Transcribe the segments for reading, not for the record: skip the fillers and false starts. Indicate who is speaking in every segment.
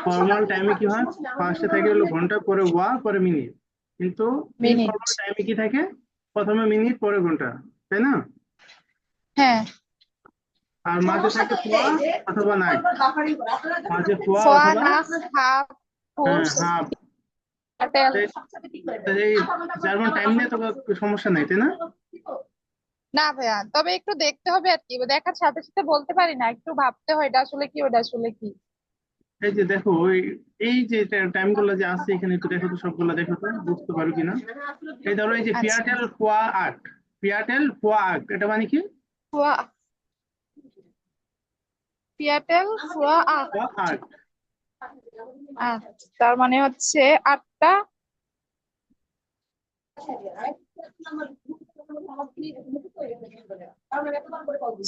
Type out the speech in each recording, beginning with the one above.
Speaker 1: Formal টাইমে কি হয়, ফার্স্টে থাকে হলো ঘন্টা, পরে ওয়া, পরে মিনিট। কিন্তু
Speaker 2: মিনিট।
Speaker 1: ইনফর্মাল টাইমে কি থাকে, প্রথমে মিনিট পরে ঘন্টা, তাই না?
Speaker 2: হ্যাঁ।
Speaker 1: আর মাঝে থাকে ফোয়া অথবা নাই, মাঝে ফোয়া
Speaker 2: ফোয়া,
Speaker 1: অথবা
Speaker 2: নাফ, হাফ,
Speaker 1: হ্যাঁ
Speaker 2: ফুলস,
Speaker 1: হাফ।
Speaker 2: প্যাটেল।
Speaker 1: এই জার্মান টাইম নিয়ে তো কোনো সমস্যা নাই, তাই না?
Speaker 2: না ভাইয়া, তবে একটু দেখতে হবে আর কি, দেখার সাথে সাথে বলতে পারি না, একটু ভাবতে হয় এটা আসলে কি ওটা আসলে কি।
Speaker 1: এই যে দেখো এই যে টাইম গুলো যে আছে এখানে, একটু দেখো তো, সবগুলো দেখো তো, বুঝতে পারো কিনা। এই ধরো এই যে
Speaker 2: আচ্ছা।
Speaker 1: পিয়াটেল ফোয়া আট, পিয়াটেল ফোয়া আট, এটা মানে কি?
Speaker 2: ফোয়া, পিয়াটেল, ফোয়া, আট।
Speaker 1: ফোয়া আট।
Speaker 2: আট, তার মানে হচ্ছে আটটা।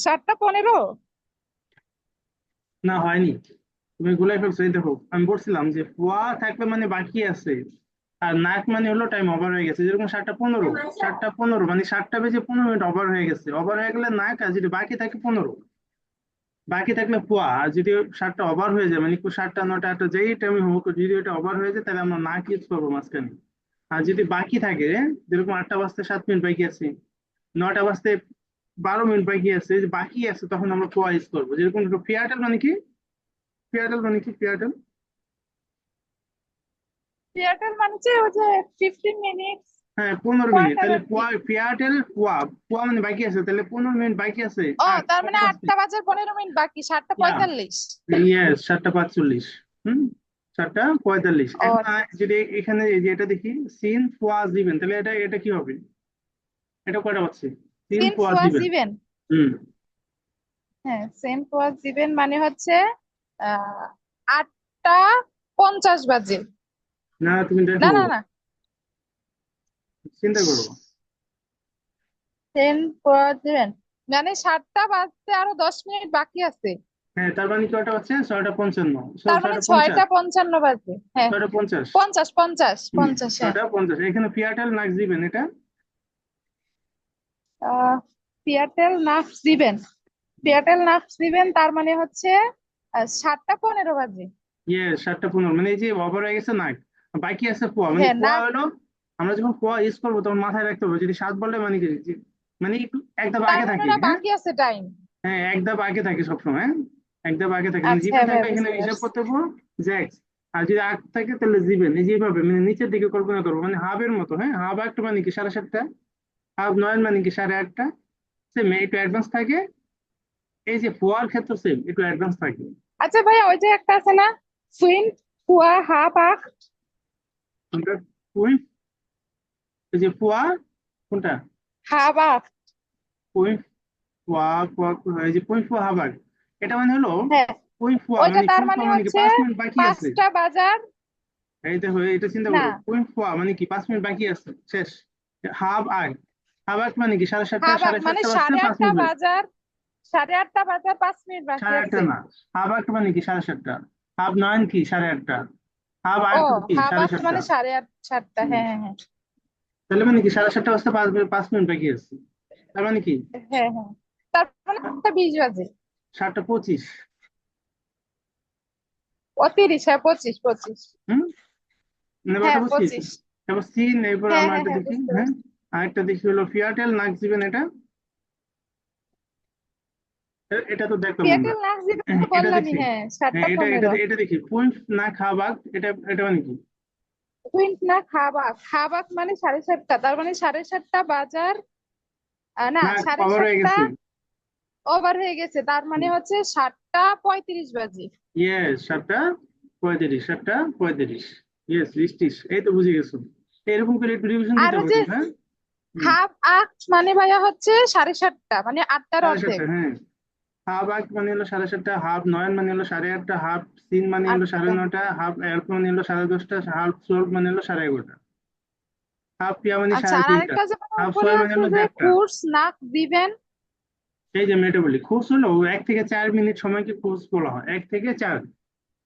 Speaker 2: 7টা 15।
Speaker 1: না হয়নি, তুমি গুলাই ফেলছো। এই দেখো আমি বলছিলাম যে ফোয়া থাকলে মানে বাকি আছে, আর নাক মানে হলো টাইম ওভার হয়ে গেছে। যেরকম 7টা 15, 7টা 15 মানে 7টা বেজে 15 মিনিট ওভার হয়ে গেছে। ওভার হয়ে গেলে নাক, আর যদি বাকি থাকে 15, বাকি থাকলে ফোয়া। আর যদি 7টা ওভার হয়ে যায় মানে 7টা 9টা 8টা যেই টাইমে হোক, যদি ওটা ওভার হয়ে যায় তাহলে আমরা নাক ইউজ করবো মাঝখানে। আর যদি বাকি থাকে, যেরকম 8টা বাজতে 7 মিনিট বাকি আছে, 9টা বাজতে 12 মিনিট বাকি আছে, যে বাকি আছে, তখন আমরা ফোয়া ইউজ করবো। যেরকম ফিয়াটেল মানে কি, ফিয়াটেল মানে কি, ফিয়াটেল
Speaker 2: পিয়াটেল মানে হচ্ছে ওই যে 15 মিনিট,
Speaker 1: হ্যাঁ 15 মিনিট,
Speaker 2: 4টার
Speaker 1: তাহলে
Speaker 2: আর কি।
Speaker 1: পোয়া ফিয়াটেল পোয়া, পোয়া মানে বাকি আছে, তাহলে 15 মিনিট বাকি আছে।
Speaker 2: ও,
Speaker 1: আর
Speaker 2: তার মানে
Speaker 1: কটা বাজছে?
Speaker 2: 8টা বাজার 15 মিনিট বাকি, 7টা 45।
Speaker 1: ইয়েস 7টা 45। হুম, 7টা 45।
Speaker 2: ও
Speaker 1: এখন
Speaker 2: আচ্ছা।
Speaker 1: যদি এখানে এই যে এটা দেখি, সিন ফোয়া দিবেন, তাহলে এটা এটা কি হবে? এটা কয়টা বাজছে? সিন
Speaker 2: সিন
Speaker 1: ফোয়া
Speaker 2: ফোয়া
Speaker 1: দিবেন।
Speaker 2: জিবেন।
Speaker 1: হুম।
Speaker 2: হ্যাঁ, সেন ফোয়া জিবেন মানে হচ্ছে 8টা 50 বাজে।
Speaker 1: না তুমি
Speaker 2: না
Speaker 1: দেখো,
Speaker 2: না না,
Speaker 1: চিন্তা করো।
Speaker 2: সেন ফোয়া জিবেন মানে 7টা বাজতে আরো 10 মিনিট বাকি আছে।
Speaker 1: হ্যাঁ, তার মানে কয়টা বাজছে? 6টা 55,
Speaker 2: তার মানে
Speaker 1: 6টা 50,
Speaker 2: 6টা 55 বাজে। হ্যাঁ,
Speaker 1: 6টা 50।
Speaker 2: 50 50 50, হ্যাঁ।
Speaker 1: 6টা 50, এখানে ফিয়াটেল নাক দিবেন এটা।
Speaker 2: আহ সিয়াটেল নাফ দিবেন, সিয়াটেল নাফ দিবেন তার মানে হচ্ছে 7টা 15 বাজে।
Speaker 1: ইয়ে 7টা 15 মানে এই যে ওভার হয়ে গেছে নাক, বাকি আছে পোয়া, মানে
Speaker 2: হ্যাঁ
Speaker 1: পোয়া
Speaker 2: নাফ।
Speaker 1: হলো, আমরা যখন পোয়া ইউজ করবো তখন মাথায় রাখতে হবে, যদি 7 বলে মানে কি মানে একটু এক ধাপ
Speaker 2: তার
Speaker 1: আগে
Speaker 2: মানে
Speaker 1: থাকে,
Speaker 2: না,
Speaker 1: হ্যাঁ।
Speaker 2: বাকি আছে টাইম।
Speaker 1: হ্যাঁ এক ধাপ আগে থাকে সবসময়, হ্যাঁ। এক ধাপ আগে থাকে, মানে
Speaker 2: আচ্ছা,
Speaker 1: যেটা
Speaker 2: হ্যাঁ ভাই,
Speaker 1: থাকবে এখানে
Speaker 2: বুঝতে
Speaker 1: হিসাব
Speaker 2: পারছি।
Speaker 1: করতে হবে যে X। আর যদি আগ থাকে তাহলে জিবেন, এই যেভাবে মানে নিচের দিকে কল্পনা করবো, মানে হাবের মতো, হ্যাঁ। হাব একটা মানে কি 7:30, হাব 9 মানে কি 8:30, সেম একটু অ্যাডভান্স থাকে। এই যে পোয়ার ক্ষেত্রে সেম একটু অ্যাডভান্স থাকে।
Speaker 2: আচ্ছা ভাইয়া, ওই যে একটা আছে না, সুইন ফুয়া হা পাখ।
Speaker 1: কোনটা? কুইন? এই যে পোয়া কোনটা?
Speaker 2: হা পাখ।
Speaker 1: কুইন ফুয়া, ফুয়া এই যে কুইন ফুয়া হাবাগ, এটা মানে হলো
Speaker 2: হ্যাঁ,
Speaker 1: কুইন ফুয়া
Speaker 2: ওইটা
Speaker 1: মানে,
Speaker 2: তার
Speaker 1: কুইন
Speaker 2: মানে
Speaker 1: ফুয়া মানে কি
Speaker 2: হচ্ছে
Speaker 1: 5 মিনিট বাকি আছে।
Speaker 2: 5টা বাজার।
Speaker 1: এই দেখো এটা চিন্তা
Speaker 2: না,
Speaker 1: করো, কুইন ফুয়া মানে কি 5 মিনিট বাকি আছে, শেষ। হাব আগ, হাবাগ মানে কি 7:30,
Speaker 2: হা পাখ
Speaker 1: সাড়ে
Speaker 2: মানে
Speaker 1: সাতটা বাজতে
Speaker 2: সাড়ে
Speaker 1: 5
Speaker 2: আটটা
Speaker 1: মিনিট বাকি।
Speaker 2: বাজার 8:30 বাজার 5 মিনিট বাকি
Speaker 1: 8:30
Speaker 2: আছে।
Speaker 1: না, হাবাগ মানে কি 7:30, হাব 9 কি 8:30, হাব
Speaker 2: ও,
Speaker 1: 8 কি
Speaker 2: হা
Speaker 1: সাড়ে
Speaker 2: পাখ
Speaker 1: সাতটা
Speaker 2: মানে 7:30।
Speaker 1: হুম।
Speaker 2: হ্যাঁ হ্যাঁ হ্যাঁ।
Speaker 1: তাহলে মানে কি 7:30 বাজতে 5 মিনিট বাকি আছে, তার মানে কি
Speaker 2: হ্যাঁ হ্যাঁ, তার মানে 8টা 20 বাজে।
Speaker 1: 7টা 25।
Speaker 2: ও 30, হ্যাঁ 25 25।
Speaker 1: হুম, নেবারটা
Speaker 2: হ্যাঁ
Speaker 1: বুঝছিস।
Speaker 2: 25।
Speaker 1: তারপর সি, এরপর
Speaker 2: হ্যাঁ
Speaker 1: আমরা
Speaker 2: হ্যাঁ
Speaker 1: একটা
Speaker 2: হ্যাঁ,
Speaker 1: দেখি,
Speaker 2: বুঝতে
Speaker 1: হ্যাঁ।
Speaker 2: পারছি।
Speaker 1: আরেকটা দেখি হলো ফিয়াটেল নাক দিবেন এটা। এটা তো দেখলাম আমরা।
Speaker 2: সিয়াটেল নাক্স যেটা তো
Speaker 1: এটা
Speaker 2: বললামই,
Speaker 1: দেখছি।
Speaker 2: হ্যাঁ
Speaker 1: হ্যাঁ,
Speaker 2: সাতটা
Speaker 1: এটা এটা
Speaker 2: পনেরো
Speaker 1: এটা দেখি কুইন্স না খাবাক, এটা এটা মানে কি?
Speaker 2: কুইন্ট না খাবাক, খাবাক মানে 7:30, তার মানে 7:30 বাজার। না,
Speaker 1: না,
Speaker 2: সাড়ে
Speaker 1: কভার হয়ে
Speaker 2: সাতটা
Speaker 1: গেছে।
Speaker 2: ওভার হয়ে গেছে, তার মানে হচ্ছে 7টা 35 বাজে।
Speaker 1: ইয়েস 7টা 35, 7টা 35। ইয়েস লিস্টিস, এই তো বুঝে গেছো। এরকম করে একটু রিভিশন
Speaker 2: আর
Speaker 1: দিতে
Speaker 2: ওই
Speaker 1: হবে
Speaker 2: যে
Speaker 1: কিন্তু, হ্যাঁ। হুম,
Speaker 2: হাফ আক্ট মানে ভাইয়া হচ্ছে 7:30, মানে 8টার
Speaker 1: সাড়ে
Speaker 2: অর্ধেক।
Speaker 1: সাতটা হ্যাঁ। হাফ আট মানে হলো 7:30, হাফ নয়ন মানে হলো 8:30, হাফ সিন মানে হলো সাড়ে
Speaker 2: 8টা।
Speaker 1: নয়টা, হাফ এলফ মানে হলো 10:30, হাফ সোল মানে হলো 11:30, হাফ পিয়া মানে
Speaker 2: আচ্ছা, আর
Speaker 1: 3:30,
Speaker 2: আরেকটা যেমন
Speaker 1: হাফ
Speaker 2: উপরে
Speaker 1: ছয় মানে
Speaker 2: আছে
Speaker 1: হলো
Speaker 2: যে
Speaker 1: 1:30।
Speaker 2: কুর্স নাক দিবেন।
Speaker 1: এই যে মেটাবলিক কোর্স হলো 1 থেকে 4 মিনিট সময়কে কোর্স বলা হয়, 1 থেকে 4,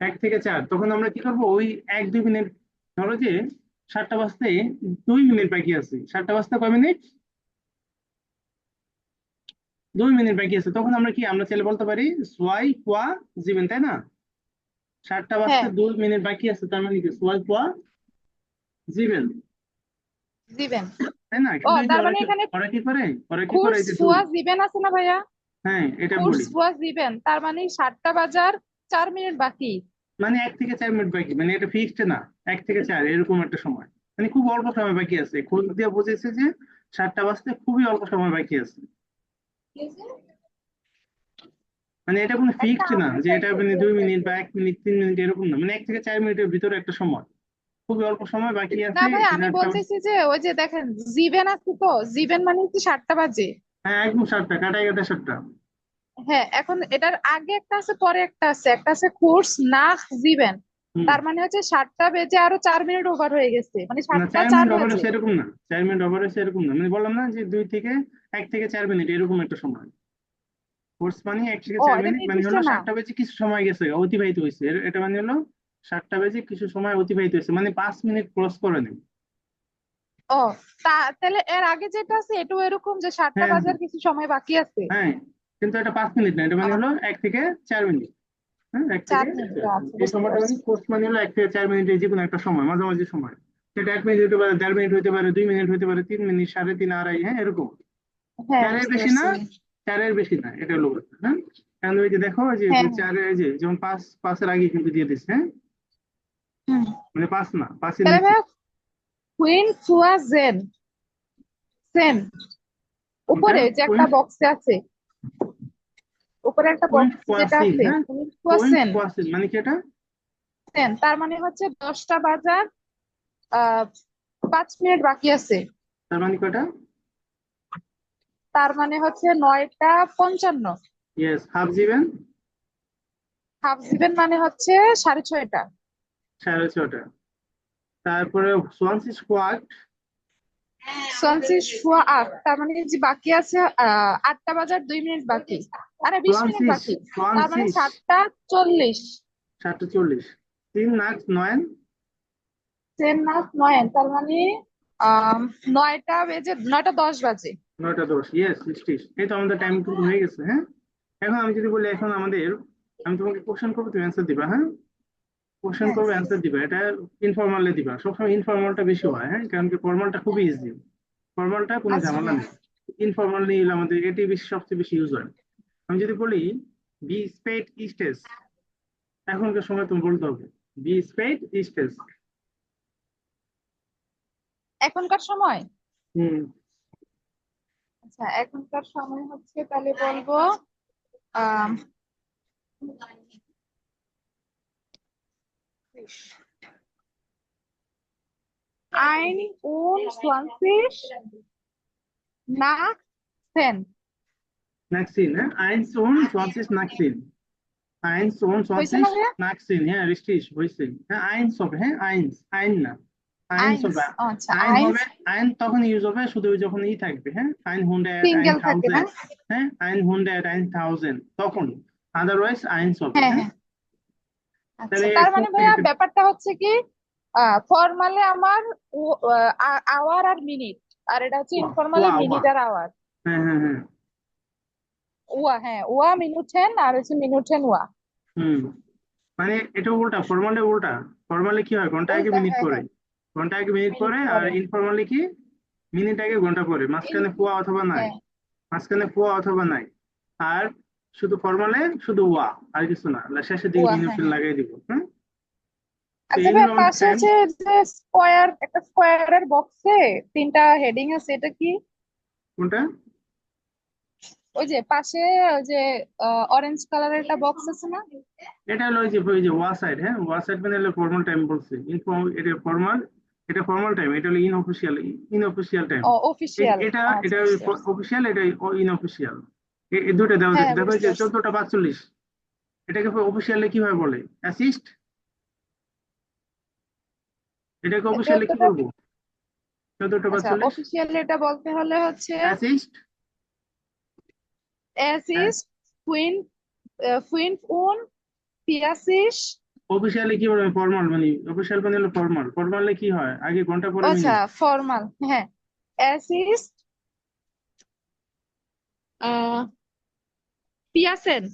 Speaker 1: 1 থেকে 4। তখন আমরা কি করবো, ওই 1-2 মিনিট, ধরো যে 7টা বাজতে 2 মিনিট বাকি আছে, 7টা বাজতে কয় মিনিট, 2 মিনিট বাকি আছে, তখন আমরা কি, আমরা চাইলে বলতে পারি সোয়াই কোয়া জিবেন, তাই না? 7টা
Speaker 2: হ্যাঁ,
Speaker 1: বাজতে 2 মিনিট বাকি আছে, তার মানে কি সোয়াল পোয়া জিবেন,
Speaker 2: জিবেন।
Speaker 1: তাই না?
Speaker 2: ও
Speaker 1: কিন্তু এই যে
Speaker 2: তার
Speaker 1: ওরা
Speaker 2: মানে
Speaker 1: কি
Speaker 2: এখানে
Speaker 1: ওরা কি করে, ওরা কি করে
Speaker 2: কুর্স
Speaker 1: এই যে দুই,
Speaker 2: ফুয়া জিবেন আছে না ভাইয়া?
Speaker 1: হ্যাঁ এটা
Speaker 2: কুর্স
Speaker 1: বলি,
Speaker 2: ফুয়া জিবেন, তার মানে 7টা বাজার 4 মিনিট বাকি।
Speaker 1: মানে 1 থেকে 4 মিনিট বাকি, মানে এটা ফিক্সড না, 1 থেকে 4 এরকম একটা সময়, মানে খুব অল্প সময় বাকি আছে, খোঁজ দিয়ে বুঝেছে যে 7টা বাজতে খুবই অল্প সময় বাকি আছে। মানে এটা কোনো
Speaker 2: একটা
Speaker 1: ফিক্সড না
Speaker 2: আছে
Speaker 1: যে এটা
Speaker 2: চাইছে
Speaker 1: মানে
Speaker 2: যে
Speaker 1: 2 মিনিট বা 1 মিনিট 3 মিনিট এরকম না, মানে 1 থেকে 4 মিনিটের ভিতরে একটা সময়, খুবই অল্প সময় বাকি
Speaker 2: না
Speaker 1: আছে
Speaker 2: ভাই,
Speaker 1: এই
Speaker 2: আমি
Speaker 1: 8টা।
Speaker 2: বলতেছি যে ওই যে দেখেন জিবেন আছে তো, জিবেন মানে হচ্ছে 7টা বাজে।
Speaker 1: হ্যাঁ একদম 7টা, কাটাই কাটা 7টা।
Speaker 2: হ্যাঁ, এখন এটার আগে একটা আছে পরে একটা আছে, একটা আছে কুর্স নাখ জিবেন।
Speaker 1: হুম।
Speaker 2: তার মানে হচ্ছে 7টা বেজে আরো 4 মিনিট ওভার হয়ে গেছে, মানে
Speaker 1: না,
Speaker 2: 7টা
Speaker 1: 4 মিনিট
Speaker 2: 4
Speaker 1: ওভার
Speaker 2: বাজে।
Speaker 1: হচ্ছে এরকম না, 4 মিনিট ওভার হচ্ছে এরকম না, মানে বললাম না যে 1 থেকে 4 মিনিট এরকম একটা সময়, কোর্স মানে এক থেকে
Speaker 2: ও,
Speaker 1: চার
Speaker 2: এটা
Speaker 1: মিনিট মানে
Speaker 2: নির্দিষ্ট
Speaker 1: হলো
Speaker 2: না।
Speaker 1: 7টা বেজে কিছু সময় গেছে অতিবাহিত হয়েছে, এটা মানে হলো 7টা বেজে কিছু সময় অতিবাহিত হয়েছে, মানে 5 মিনিট ক্রস করে নেই।
Speaker 2: ও, তাহলে এর আগে যেটা আছে এটাও এরকম যে 7টা
Speaker 1: হ্যাঁ
Speaker 2: বাজার কিছু সময় বাকি আছে।
Speaker 1: হ্যাঁ, কিন্তু এটা 5 মিনিট না, এটা মানে
Speaker 2: আহ,
Speaker 1: হলো 1 থেকে 4 মিনিট। হ্যাঁ, এক
Speaker 2: চার
Speaker 1: থেকে
Speaker 2: মিনিট
Speaker 1: চার মিনিট।
Speaker 2: আচ্ছা,
Speaker 1: এই
Speaker 2: বুঝতে
Speaker 1: সময়টা মানে
Speaker 2: পারছি।
Speaker 1: কোর্স মানে হলো 1 থেকে 4 মিনিটের যে কোনো একটা সময়, মাঝামাঝি সময়, সেটা 1 মিনিট হতে পারে, 1.5 মিনিট হতে পারে, 2 মিনিট হতে পারে, 3 মিনিট, 3.5, আড়াই, হ্যাঁ এরকম।
Speaker 2: হ্যাঁ,
Speaker 1: চারের
Speaker 2: বুঝতে
Speaker 1: বেশি না,
Speaker 2: পারছি।
Speaker 1: চারের বেশি না, এটা হলো কথা, হ্যাঁ। কারণ ওই যে দেখো ওই যে
Speaker 2: হ্যাঁ, হ্যাঁ।
Speaker 1: চারের এই যে যেমন পাঁচের আগে কিন্তু দিয়ে দিচ্ছে, হ্যাঁ,
Speaker 2: হুম।
Speaker 1: মানে 5 না, 5-এর
Speaker 2: তাহলে
Speaker 1: নিচে।
Speaker 2: ভাইয়া কুইন ফুয়া জেন সেন,
Speaker 1: এটা
Speaker 2: উপরে যে একটা
Speaker 1: পয়েন্ট,
Speaker 2: বক্সে আছে, উপরে একটা
Speaker 1: পয়েন্ট
Speaker 2: বক্স যেটা
Speaker 1: কোয়াসিন,
Speaker 2: আছে
Speaker 1: হ্যাঁ,
Speaker 2: কুইন ফুয়া
Speaker 1: পয়েন্ট
Speaker 2: সেন,
Speaker 1: কোয়াসিন মানে কি এটা?
Speaker 2: সেন তার মানে হচ্ছে 10টা বাজার 5 মিনিট বাকি আছে।
Speaker 1: তার মানে কয়টা?
Speaker 2: তার মানে হচ্ছে 9টা 55।
Speaker 1: ইয়েস, হাফ জিবেন
Speaker 2: হাফ জিবেন মানে হচ্ছে 6:30।
Speaker 1: 6:30। তারপরে সোয়ানসি স্কোয়াড,
Speaker 2: সনসিস ফুয়া 8, তার মানে যে বাকি আছে 8টা বাজার 2 মিনিট বাকি, মানে 20 মিনিট
Speaker 1: সোয়ানসিস,
Speaker 2: বাকি। তার মানে
Speaker 1: সোয়ানসিস
Speaker 2: 7টা 40।
Speaker 1: 7:40, 3 নাক্স 9,
Speaker 2: সেন নাচ 9, তার মানে 9টা 10 বাজে।
Speaker 1: 9টা 10, ইয়েস, 60। এই তো আমাদের টাইম কিন্তু হয়ে গেছে, হ্যাঁ। এখন আমি যদি বলি এখন আমাদের, আমি তোমাকে কোশ্চেন করবো, তুমি অ্যান্সার দিবা, হ্যাঁ, কোশ্চেন
Speaker 2: হ্যাঁ,
Speaker 1: করবো অ্যান্সার দিবা, এটা ইনফর্মালে দিবা, সবসময় ইনফর্মালটা বেশি হয়, হ্যাঁ, কারণ কি ফর্মালটা খুবই ইজি, ফর্মালটা কোনো
Speaker 2: আচ্ছা
Speaker 1: ঝামেলা
Speaker 2: হ্যাঁ।
Speaker 1: নেই, ইনফর্মাল নিয়ে আমাদের এটি বেশি সবচেয়ে বেশি ইউজ হয়। আমি যদি বলি বি স্পেড ইস্টেস, এখনকার সময় তুমি বলতে হবে বি স্পেড ইস্টেস।
Speaker 2: এখনকার সময়,
Speaker 1: হুম।
Speaker 2: আচ্ছা এখনকার সময় হচ্ছে তাহলে বলবো আহ আইন উন সোয়ানসিস নাক সেন।
Speaker 1: নাক্সিন, হ্যাঁ, আইনস ওন সোয়ানসিস নাক্সিন, আইনস ওন
Speaker 2: হয়েছে না
Speaker 1: সোয়ানসিস
Speaker 2: ভাইয়া?
Speaker 1: নাক্সিন, হ্যাঁ রিস্টিস হয়েছে, হ্যাঁ আইনস হবে, হ্যাঁ আইনস, আইন না, আইনস
Speaker 2: আইনস,
Speaker 1: হবে।
Speaker 2: আচ্ছা
Speaker 1: আইন
Speaker 2: আইনস
Speaker 1: হবে, আইন তখন ইউজ হবে শুধু ওই যখন ই থাকবে, হ্যাঁ, আইন হুন্ডে এট আইন
Speaker 2: সিঙ্গেল থাকে না?
Speaker 1: থাউজেন্ড, হ্যাঁ আইন হুন্ডে এট আইন থাউজেন্ড তখন, আদারওয়াইজ আইনস হবে,
Speaker 2: হ্যাঁ,
Speaker 1: হ্যাঁ।
Speaker 2: হ্যাঁ। আচ্ছা,
Speaker 1: তাহলে
Speaker 2: তার মানে ভাইয়া ব্যাপারটা হচ্ছে কি, ফর্মালে আমার আওয়ার আর মিনিট, আর এটা হচ্ছে ইনফর্মালে
Speaker 1: ওয়া ওয়া,
Speaker 2: মিনিট আর আওয়ার।
Speaker 1: হ্যাঁ হ্যাঁ হ্যাঁ।
Speaker 2: ওয়া, হ্যাঁ, ওয়া মিনুটেন আর হচ্ছে মিনুটেন ওয়া।
Speaker 1: হুম, মানে এটা উল্টা, ফর্মালে উল্টা, ফর্মালে কি হয় ঘন্টা আগে
Speaker 2: উল্টা,
Speaker 1: মিনিট
Speaker 2: হ্যাঁ
Speaker 1: পরে,
Speaker 2: হ্যাঁ।
Speaker 1: ঘন্টা আগে মিনিট
Speaker 2: মিনিট
Speaker 1: পরে, আর
Speaker 2: পরে।
Speaker 1: ইনফর্মালি কি মিনিট আগে ঘন্টা পরে, মাঝখানে
Speaker 2: ইন-
Speaker 1: ফুয়া অথবা নাই,
Speaker 2: হ্যাঁ,
Speaker 1: মাঝখানে ফুয়া অথবা নাই। আর শুধু ফর্মালে শুধু ওয়া, আর কিছু না, শেষের দিকে
Speaker 2: ওয়া, হ্যাঁ
Speaker 1: মিনিট
Speaker 2: হ্যাঁ।
Speaker 1: লাগাই দিব, হ্যাঁ। তো
Speaker 2: আচ্ছা
Speaker 1: এই হলো
Speaker 2: ভাইয়া,
Speaker 1: আমাদের
Speaker 2: পাশে
Speaker 1: টাইম।
Speaker 2: হচ্ছে যে স্কোয়ার, একটা স্কোয়ারের বক্সে 3টা হেডিং আছে, এটা কি?
Speaker 1: কোনটা?
Speaker 2: ওই যে পাশে ওই যে অরেঞ্জ কালারের একটা বক্স আছে না?
Speaker 1: এটা হলো ওই যে ওয়া সাইড, হ্যাঁ ওয়া সাইড মানে হলো ফর্মাল টাইম বলছে, এটা ফর্মাল, এটা ফর্মাল টাইম, এটা হলো ইনঅফিসিয়াল, ইনঅফিসিয়াল টাইম।
Speaker 2: ও, অফিসিয়াল।
Speaker 1: এটা এটা
Speaker 2: আচ্ছা, বুঝতে পারছি।
Speaker 1: অফিসিয়াল, এটা ইনঅফিসিয়াল। এই দুটো দেওয়া
Speaker 2: হ্যাঁ,
Speaker 1: যাচ্ছে,
Speaker 2: হ্যাঁ,
Speaker 1: দেখো এই
Speaker 2: বুঝতে
Speaker 1: যে
Speaker 2: পারছি।
Speaker 1: 14টা 45, এটাকে অফিসিয়ালি কিভাবে বলে? অ্যাসিস্ট, এটাকে অফিসিয়ালি কি
Speaker 2: 14টা,
Speaker 1: বলবো? চোদ্দটা
Speaker 2: আচ্ছা
Speaker 1: পাঁচচল্লিশ
Speaker 2: অফিসিয়ালি এটা বলতে হলে হচ্ছে
Speaker 1: অ্যাসিস্ট,
Speaker 2: অ্যাসিস কুইন কুইন উন পিয়াসিস।
Speaker 1: অফিসিয়ালি কি বলবো? ফর্মাল মানে, অফিসিয়াল মানে হলো ফর্মাল, ফর্মালে কি হয় আগে ঘন্টা পরে
Speaker 2: আচ্ছা,
Speaker 1: মিনিট।
Speaker 2: ফর্মাল, হ্যাঁ। অ্যাসিস পিয়াসেন।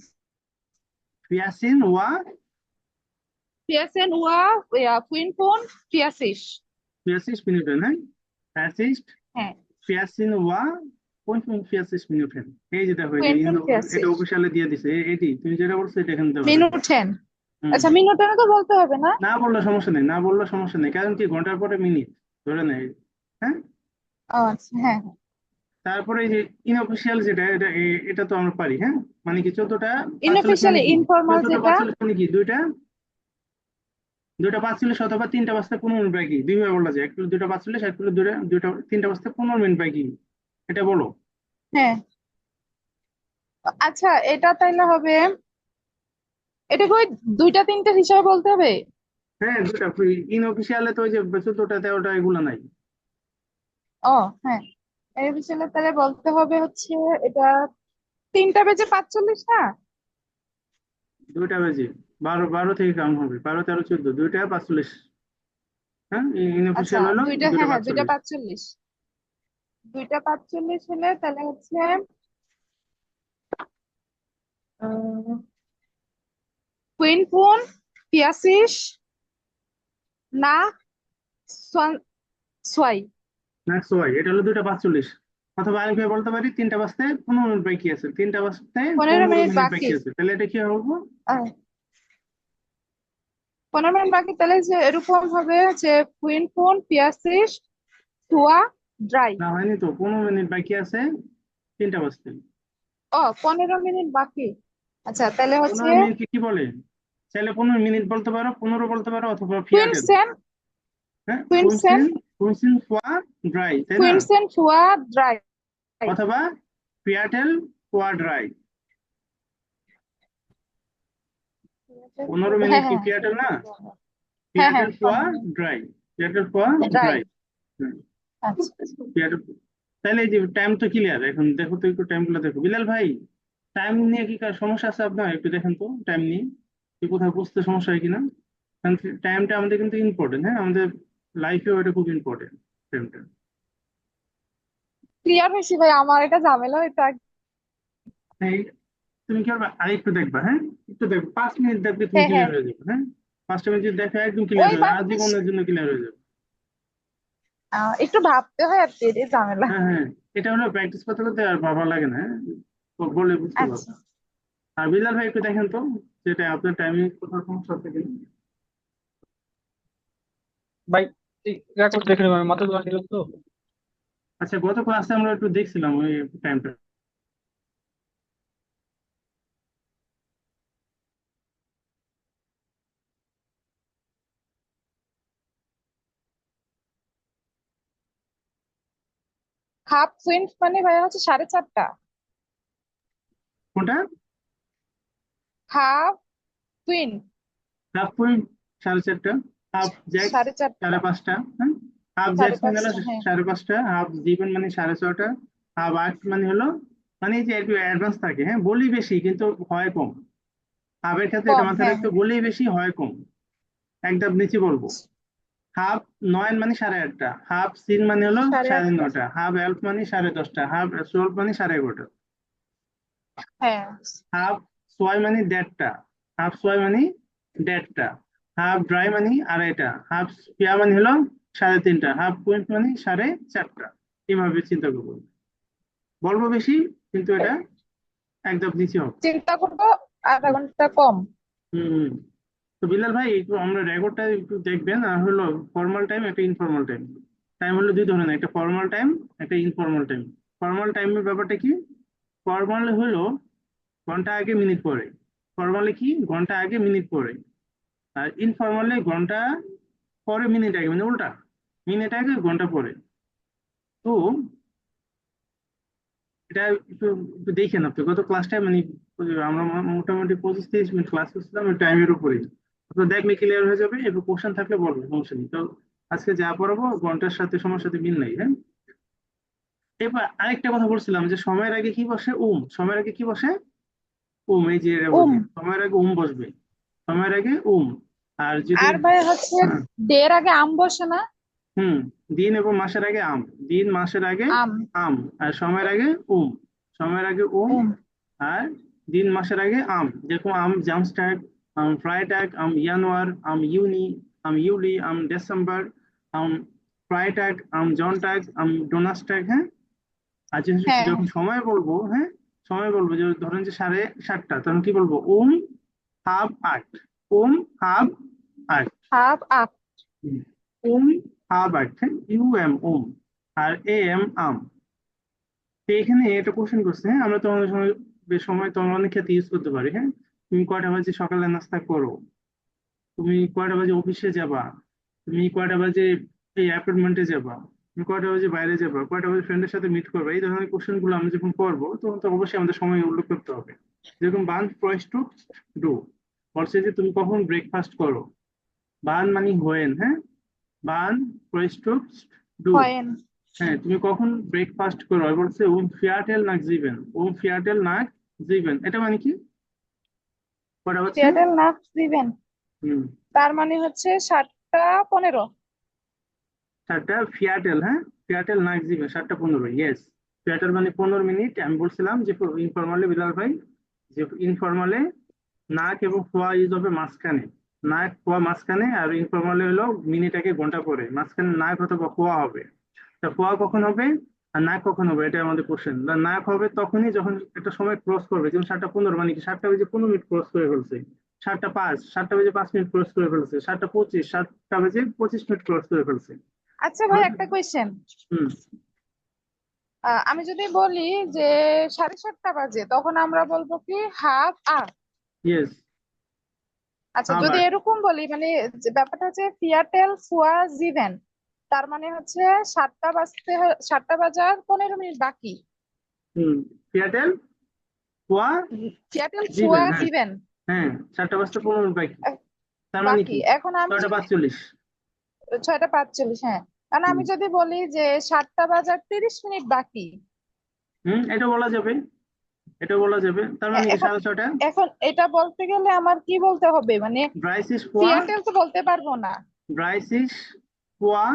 Speaker 1: ফিয়াসিন ওয়া
Speaker 2: পিয়াসেন ওয়া কুইনপন পিয়াসিস।
Speaker 1: 86 মিনিটেন, হ্যাঁ, অ্যাসিস্ট
Speaker 2: হ্যাঁ,
Speaker 1: পিয়াসিন ওয়া 0.86 মিনিটেন। এই যে দেখো, এটা
Speaker 2: কুইনপন
Speaker 1: এটা
Speaker 2: পিয়াসিস
Speaker 1: অফিসিয়ালে দিয়ে দিছে, এটি তুমি যেটা বলছো এটা এখানে দেওয়া লাগবে।
Speaker 2: মিনুটেন।
Speaker 1: হুম।
Speaker 2: আচ্ছা, মিনুটেনও তো বলতে হবে না?
Speaker 1: না বললে সমস্যা নেই, না বললে সমস্যা নেই, কারণ কি ঘন্টার পরে মিনিট ধরে নেয়। হ্যাঁ।
Speaker 2: ও আচ্ছা, হ্যাঁ হ্যাঁ।
Speaker 1: তারপরে এই যে ইনঅফিসিয়াল যেটা, এটা তো আমরা পারি, হ্যাঁ, মানে কি 14:45 মানে
Speaker 2: ইনঅফিশিয়ালি
Speaker 1: কি,
Speaker 2: ইনফর্মাল
Speaker 1: চোদ্দটা
Speaker 2: যেটা।
Speaker 1: পাঁচচল্লিশ মানে কি, দুইটা 2:45 অথবা 3:15 বাকি, দুইভাবে বলা যায়, এক হলো 2:45, এক হলো 3:15 বাকি, এটা বলো।
Speaker 2: হ্যাঁ, আচ্ছা এটা তাইলে হবে, এটা কি ওই দুইটা তিনটা হিসাবে বলতে হবে?
Speaker 1: হ্যাঁ, দুটা ইনঅফিসিয়ালে তো ওই যে 14টা 13টা এগুলো নাই।
Speaker 2: ও হ্যাঁ, এর পিছনে তাহলে বলতে হবে হচ্ছে এটা 3টা বেজে 45 না?
Speaker 1: 2টা বেজে 12 থেকে কাউন্ট হবে, 12, 13, 14, 2:45। হ্যাঁ,
Speaker 2: আচ্ছা,
Speaker 1: ইনঅফিসিয়াল হলো
Speaker 2: দুইটা,
Speaker 1: দুইটা
Speaker 2: হ্যাঁ হ্যাঁ, দুইটা
Speaker 1: পাঁচচল্লিশ
Speaker 2: পাঁচচল্লিশ 2টা 45 হলে তাহলে হচ্ছে কুইনপন পিয়াসিস না সোয়াই।
Speaker 1: নেক্সট ওয়াই, এটা হলো 2:45, অথবা আরেকভাবে বলতে পারি 3:15 বাকি আছে, 3:15
Speaker 2: পনেরো
Speaker 1: 15
Speaker 2: মিনিট
Speaker 1: মিনিট
Speaker 2: বাকি।
Speaker 1: বাকি আছে, তাহলে এটা কি বলবো?
Speaker 2: আহ, 15 মিনিট বাকি, তাহলে যে এরকম হবে যে কুইনপন পিয়াসিস সোয়া ড্রাই।
Speaker 1: না, হয়নি তো, 15 মিনিট বাকি আছে 3টা বাজতে।
Speaker 2: ও, 15 মিনিট বাকি। আচ্ছা তাহলে হচ্ছে
Speaker 1: 15 মিনিটকে কি বলে? চাইলে 15 মিনিট বলতে পারো, 15 বলতে পারো, অথবা ফিয়াটেল।
Speaker 2: কুইনসেন
Speaker 1: হ্যাঁ,
Speaker 2: কুইনসেন
Speaker 1: কুইনসিন, কুইনসিন ফোয়া ড্রাই, তাই না?
Speaker 2: কুইনসেন সোয়া ড্রাই।
Speaker 1: অথবা ফিয়াটেল ফোয়া ড্রাই। 15 মিনিট
Speaker 2: হ্যাঁ
Speaker 1: কি
Speaker 2: হ্যাঁ
Speaker 1: ফিয়াটেল না?
Speaker 2: হ্যাঁ হ্যাঁ,
Speaker 1: ফিয়াটেল ফোয়া ড্রাই, ফিয়াটেল ফোয়া
Speaker 2: ড্রাই।
Speaker 1: ড্রাই।
Speaker 2: আচ্ছা,
Speaker 1: ফিয়াটেল। তাহলে এই যে টাইম তো ক্লিয়ার, এখন দেখো তো একটু টাইম গুলো দেখো, বিলাল ভাই, টাইম নিয়ে কি কার সমস্যা আছে আপনার? একটু দেখেন তো টাইম নিয়ে কি কোথাও বুঝতে সমস্যা হয় কিনা, কারণ টাইমটা আমাদের কিন্তু ইম্পর্টেন্ট, হ্যাঁ, আমাদের লাইফেও এটা খুব ইম্পর্টেন্ট, টাইমটা।
Speaker 2: ক্লিয়ার হয়েছি ভাই, আমার এটা ঝামেলা এটা।
Speaker 1: এই, তুমি কি করবে, আরেকটু দেখবা, হ্যাঁ, একটু দেখো, 5 মিনিট দেখবে তুমি
Speaker 2: হ্যাঁ হ্যাঁ,
Speaker 1: ক্লিয়ার হয়ে যাবে, হ্যাঁ, 5টা মিনিট যদি দেখো একদম ক্লিয়ার
Speaker 2: ওই
Speaker 1: হয়ে যাবে,
Speaker 2: বাস
Speaker 1: আজীবনের জন্য ক্লিয়ার হয়ে যাবে।
Speaker 2: একটু ভাবতে হয় আর কি, এটাই ঝামেলা।
Speaker 1: হ্যাঁ হ্যাঁ, এটা হলো প্র্যাকটিস করতে করতে আর ভালো লাগে না, হ্যাঁ, বলে বুঝতে পারবো।
Speaker 2: আচ্ছা,
Speaker 1: আর বিলাল ভাই একটু দেখেন তো, যেটা আপনার টাইমিং কোথাও সমস্যা হচ্ছে কিনা।
Speaker 3: ভাই রেকর্ড দেখে নেবো, আমি মাথা ধোয়া ছিল তো।
Speaker 1: আচ্ছা, গত ক্লাসে আমরা একটু দেখছিলাম ওই টাইমটা।
Speaker 2: হাফ সুইন্ট মানে ভাইয়া হচ্ছে 4:30।
Speaker 1: কোনটা?
Speaker 2: হাফ সুইন
Speaker 1: হাফ পয়েন্ট 4:30, হাফ জ্যাক্স
Speaker 2: 4:30,
Speaker 1: 5:30, হ্যাঁ, হাফ
Speaker 2: সাড়ে
Speaker 1: জ্যাক্স মানে হলো
Speaker 2: পাঁচটা হ্যাঁ।
Speaker 1: 5:30, হাফ জিবন মানে 6:30, হাফ আর্ট মানে হলো, মানে এই যে একটু অ্যাডভান্স থাকে, হ্যাঁ, বলি বেশি কিন্তু হয় কম। হাফের ক্ষেত্রে এটা
Speaker 2: কম,
Speaker 1: মাথায়
Speaker 2: হ্যাঁ
Speaker 1: রাখতে,
Speaker 2: হ্যাঁ।
Speaker 1: বলি বেশি হয় কম। একদম নিচে বলবো, হাফ নয়ন মানে 8:30, হাফ সিন মানে হলো
Speaker 2: সাড়ে
Speaker 1: সাড়ে
Speaker 2: আটটা
Speaker 1: নটা, হাফ এলফ মানে 10:30, হাফ টুয়েলভ মানে 11:30,
Speaker 2: হ্যাঁ।
Speaker 1: হাফ সোয়াই মানে 1:30, হাফ সোয়াই মানে 1:30, হাফ ড্রাই মানে 2:30, হাফ পিয়া মানে হলো 3:30, হাফ পয়েন্ট মানে 4:30। এইভাবে চিন্তা করবো, বলবো বেশি কিন্তু এটা একদম নিচে হবে।
Speaker 2: চিন্তা করবো, আধা ঘন্টা কম।
Speaker 1: হম হম। তো বিলাল ভাই, একটু আমরা রেকর্ডটা একটু দেখবেন, আর হলো ফর্মাল টাইম, একটা ইনফর্মাল টাইম। টাইম হলো দুই ধরনের, একটা ফর্মাল টাইম, একটা ইনফর্মাল টাইম। ফর্মাল টাইমের ব্যাপারটা কি? ফর্মাল হলো ঘন্টা আগে মিনিট পরে, ফর্মালে কি ঘন্টা আগে মিনিট পরে, আর ইনফর্মালে ঘন্টা পরে মিনিট আগে, মানে উল্টা, মিনিট আগে ঘন্টা পরে। তো এটা একটু একটু দেখেন আপনি, গত ক্লাসটা মানে আমরা মোটামুটি 25-30 মিনিট ক্লাস করছিলাম টাইমের উপরেই। আপনি দেখলে ক্লিয়ার হয়ে যাবে, একটু কোশ্চেন থাকলে বলবো, সমস্যা নেই তো। আজকে যা পড়াবো ঘন্টার সাথে সময়ের সাথে মিল নাই, হ্যাঁ। এবার আরেকটা কথা বলছিলাম যে সময়ের আগে কি বসে, সময়ের আগে কি বসে, এই যে এটা
Speaker 2: উম
Speaker 1: বসে, সময়ের আগে বসবে, সময়ের আগে আর যদি,
Speaker 2: আর ভাই হচ্ছে
Speaker 1: হ্যাঁ,
Speaker 2: দের আগে আম বসে না?
Speaker 1: হুম, দিন এবং মাসের আগে দিন মাসের আগে
Speaker 2: আম।
Speaker 1: আম, আর সময়ের আগে সময়ের আগে
Speaker 2: উম
Speaker 1: আর দিন মাসের আগে যেরকম আম জাম strike, am Freitag, am Januar, am Juni, am Juli, am Dezember, am Freitag, am Sonntag, am Donnerstag, হ্যাঁ? আচ্ছা
Speaker 2: হ্যাঁ
Speaker 1: যখন সময় বলবো, হ্যাঁ, সময় বলবো যে ধরেন যে 7:30, তখন কি বলবো? halb acht, halb acht,
Speaker 2: half up
Speaker 1: halb acht, হ্যাঁ, আর am. তো এখানে একটা কোশ্চেন করছে, হ্যাঁ, আমরা তোমাদের সময় বেশ সময় তোমার অনেক ক্ষেত্রে ইউজ করতে পারি, হ্যাঁ। তুমি কয়টা বাজে সকালে নাস্তা করো, তুমি কয়টা বাজে অফিসে যাবা, তুমি কয়টা বাজে এই অ্যাপয়েন্টমেন্টে যাবা, তুমি কয়টা বাজে বাইরে যাবা, কয়টা বাজে ফ্রেন্ডের সাথে মিট করবে, এই ধরনের কোশ্চেন গুলো আমরা যখন করবো তখন তো অবশ্যই আমাদের সময় উল্লেখ করতে হবে। যেরকম বান ফ্রয়েস টু ডু বলছে যে তুমি কখন ব্রেকফাস্ট করো, বান মানে হোয়েন, হ্যাঁ, বান ফ্রয়েস টু ডু,
Speaker 2: হয়েন
Speaker 1: হ্যাঁ, তুমি কখন ব্রেকফাস্ট করো, আর বলছে ফিয়াটেল নাক জিবেন, এটা মানে কি? কটা হচ্ছে?
Speaker 2: সিয়াটেল নাক দিবেন,
Speaker 1: হুম,
Speaker 2: তার মানে হচ্ছে 7:15।
Speaker 1: 7টা ফিয়াটেল, হ্যাঁ, ফিয়াটেল নাক জিবেন 7:15, ইয়েস। ফিয়াটেল মানে 15 মিনিট। আমি বলছিলাম যে ইনফরমালি বিলাল ভাই, যে ইনফরমালে নাক এবং খোয়া ইউজ হবে মাঝখানে, নাক খোয়া মাঝখানে, আর ইনফরমালে হলো মিনিট আগে ঘন্টা পরে, মাঝখানে নাক অথবা খোয়া হবে। তা খোয়া কখন হবে আর নাক কখন হবে, এটা আমাদের কোশ্চেন। নাক হবে তখনই যখন একটা সময় ক্রস করবে, যেমন 7:15 মানে কি 7:15 ক্রস করে ফেলছে, 7:05, 7:05 ক্রস করে ফেলছে, 7:25, 7:25 ক্রস করে ফেলছে।
Speaker 2: আচ্ছা ভাই, একটা কোয়েশ্চেন।
Speaker 1: হুম,
Speaker 2: আমি যদি বলি যে 7:30 বাজে, তখন আমরা বলবো কি হাফ আপ।
Speaker 1: ইয়েস,
Speaker 2: আচ্ছা, যদি
Speaker 1: আবার।
Speaker 2: এরকম বলি মানে যে ব্যাপারটা হচ্ছে ফিয়াটেল ফুয়া জিভেন, তার মানে হচ্ছে 7টা বাজার 15 মিনিট বাকি।
Speaker 1: হুম, সিয়াটেল খোয়া
Speaker 2: ফিয়াটেল ফুয়া
Speaker 1: জিবেন, হ্যাঁ,
Speaker 2: জিভেন
Speaker 1: হ্যাঁ, 7:15 বাকি, তার মানে
Speaker 2: বাকি।
Speaker 1: কি
Speaker 2: এখন আমি যদি
Speaker 1: 6:45।
Speaker 2: 6:45, হ্যাঁ, কারণ
Speaker 1: হুম,
Speaker 2: আমি যদি বলি যে 7:30 মিনিট বাকি।
Speaker 1: এটা বলা যাবে, এটা বলা যাবে, তার মানে কি
Speaker 2: এখন
Speaker 1: 6:30।
Speaker 2: এখন এটা বলতে গেলে আমার কি বলতে হবে মানে
Speaker 1: ব্রাইসিস খোয়া,
Speaker 2: সিয়াটেল তো বলতে পারবো না।
Speaker 1: ব্রাইসিস খোয়া,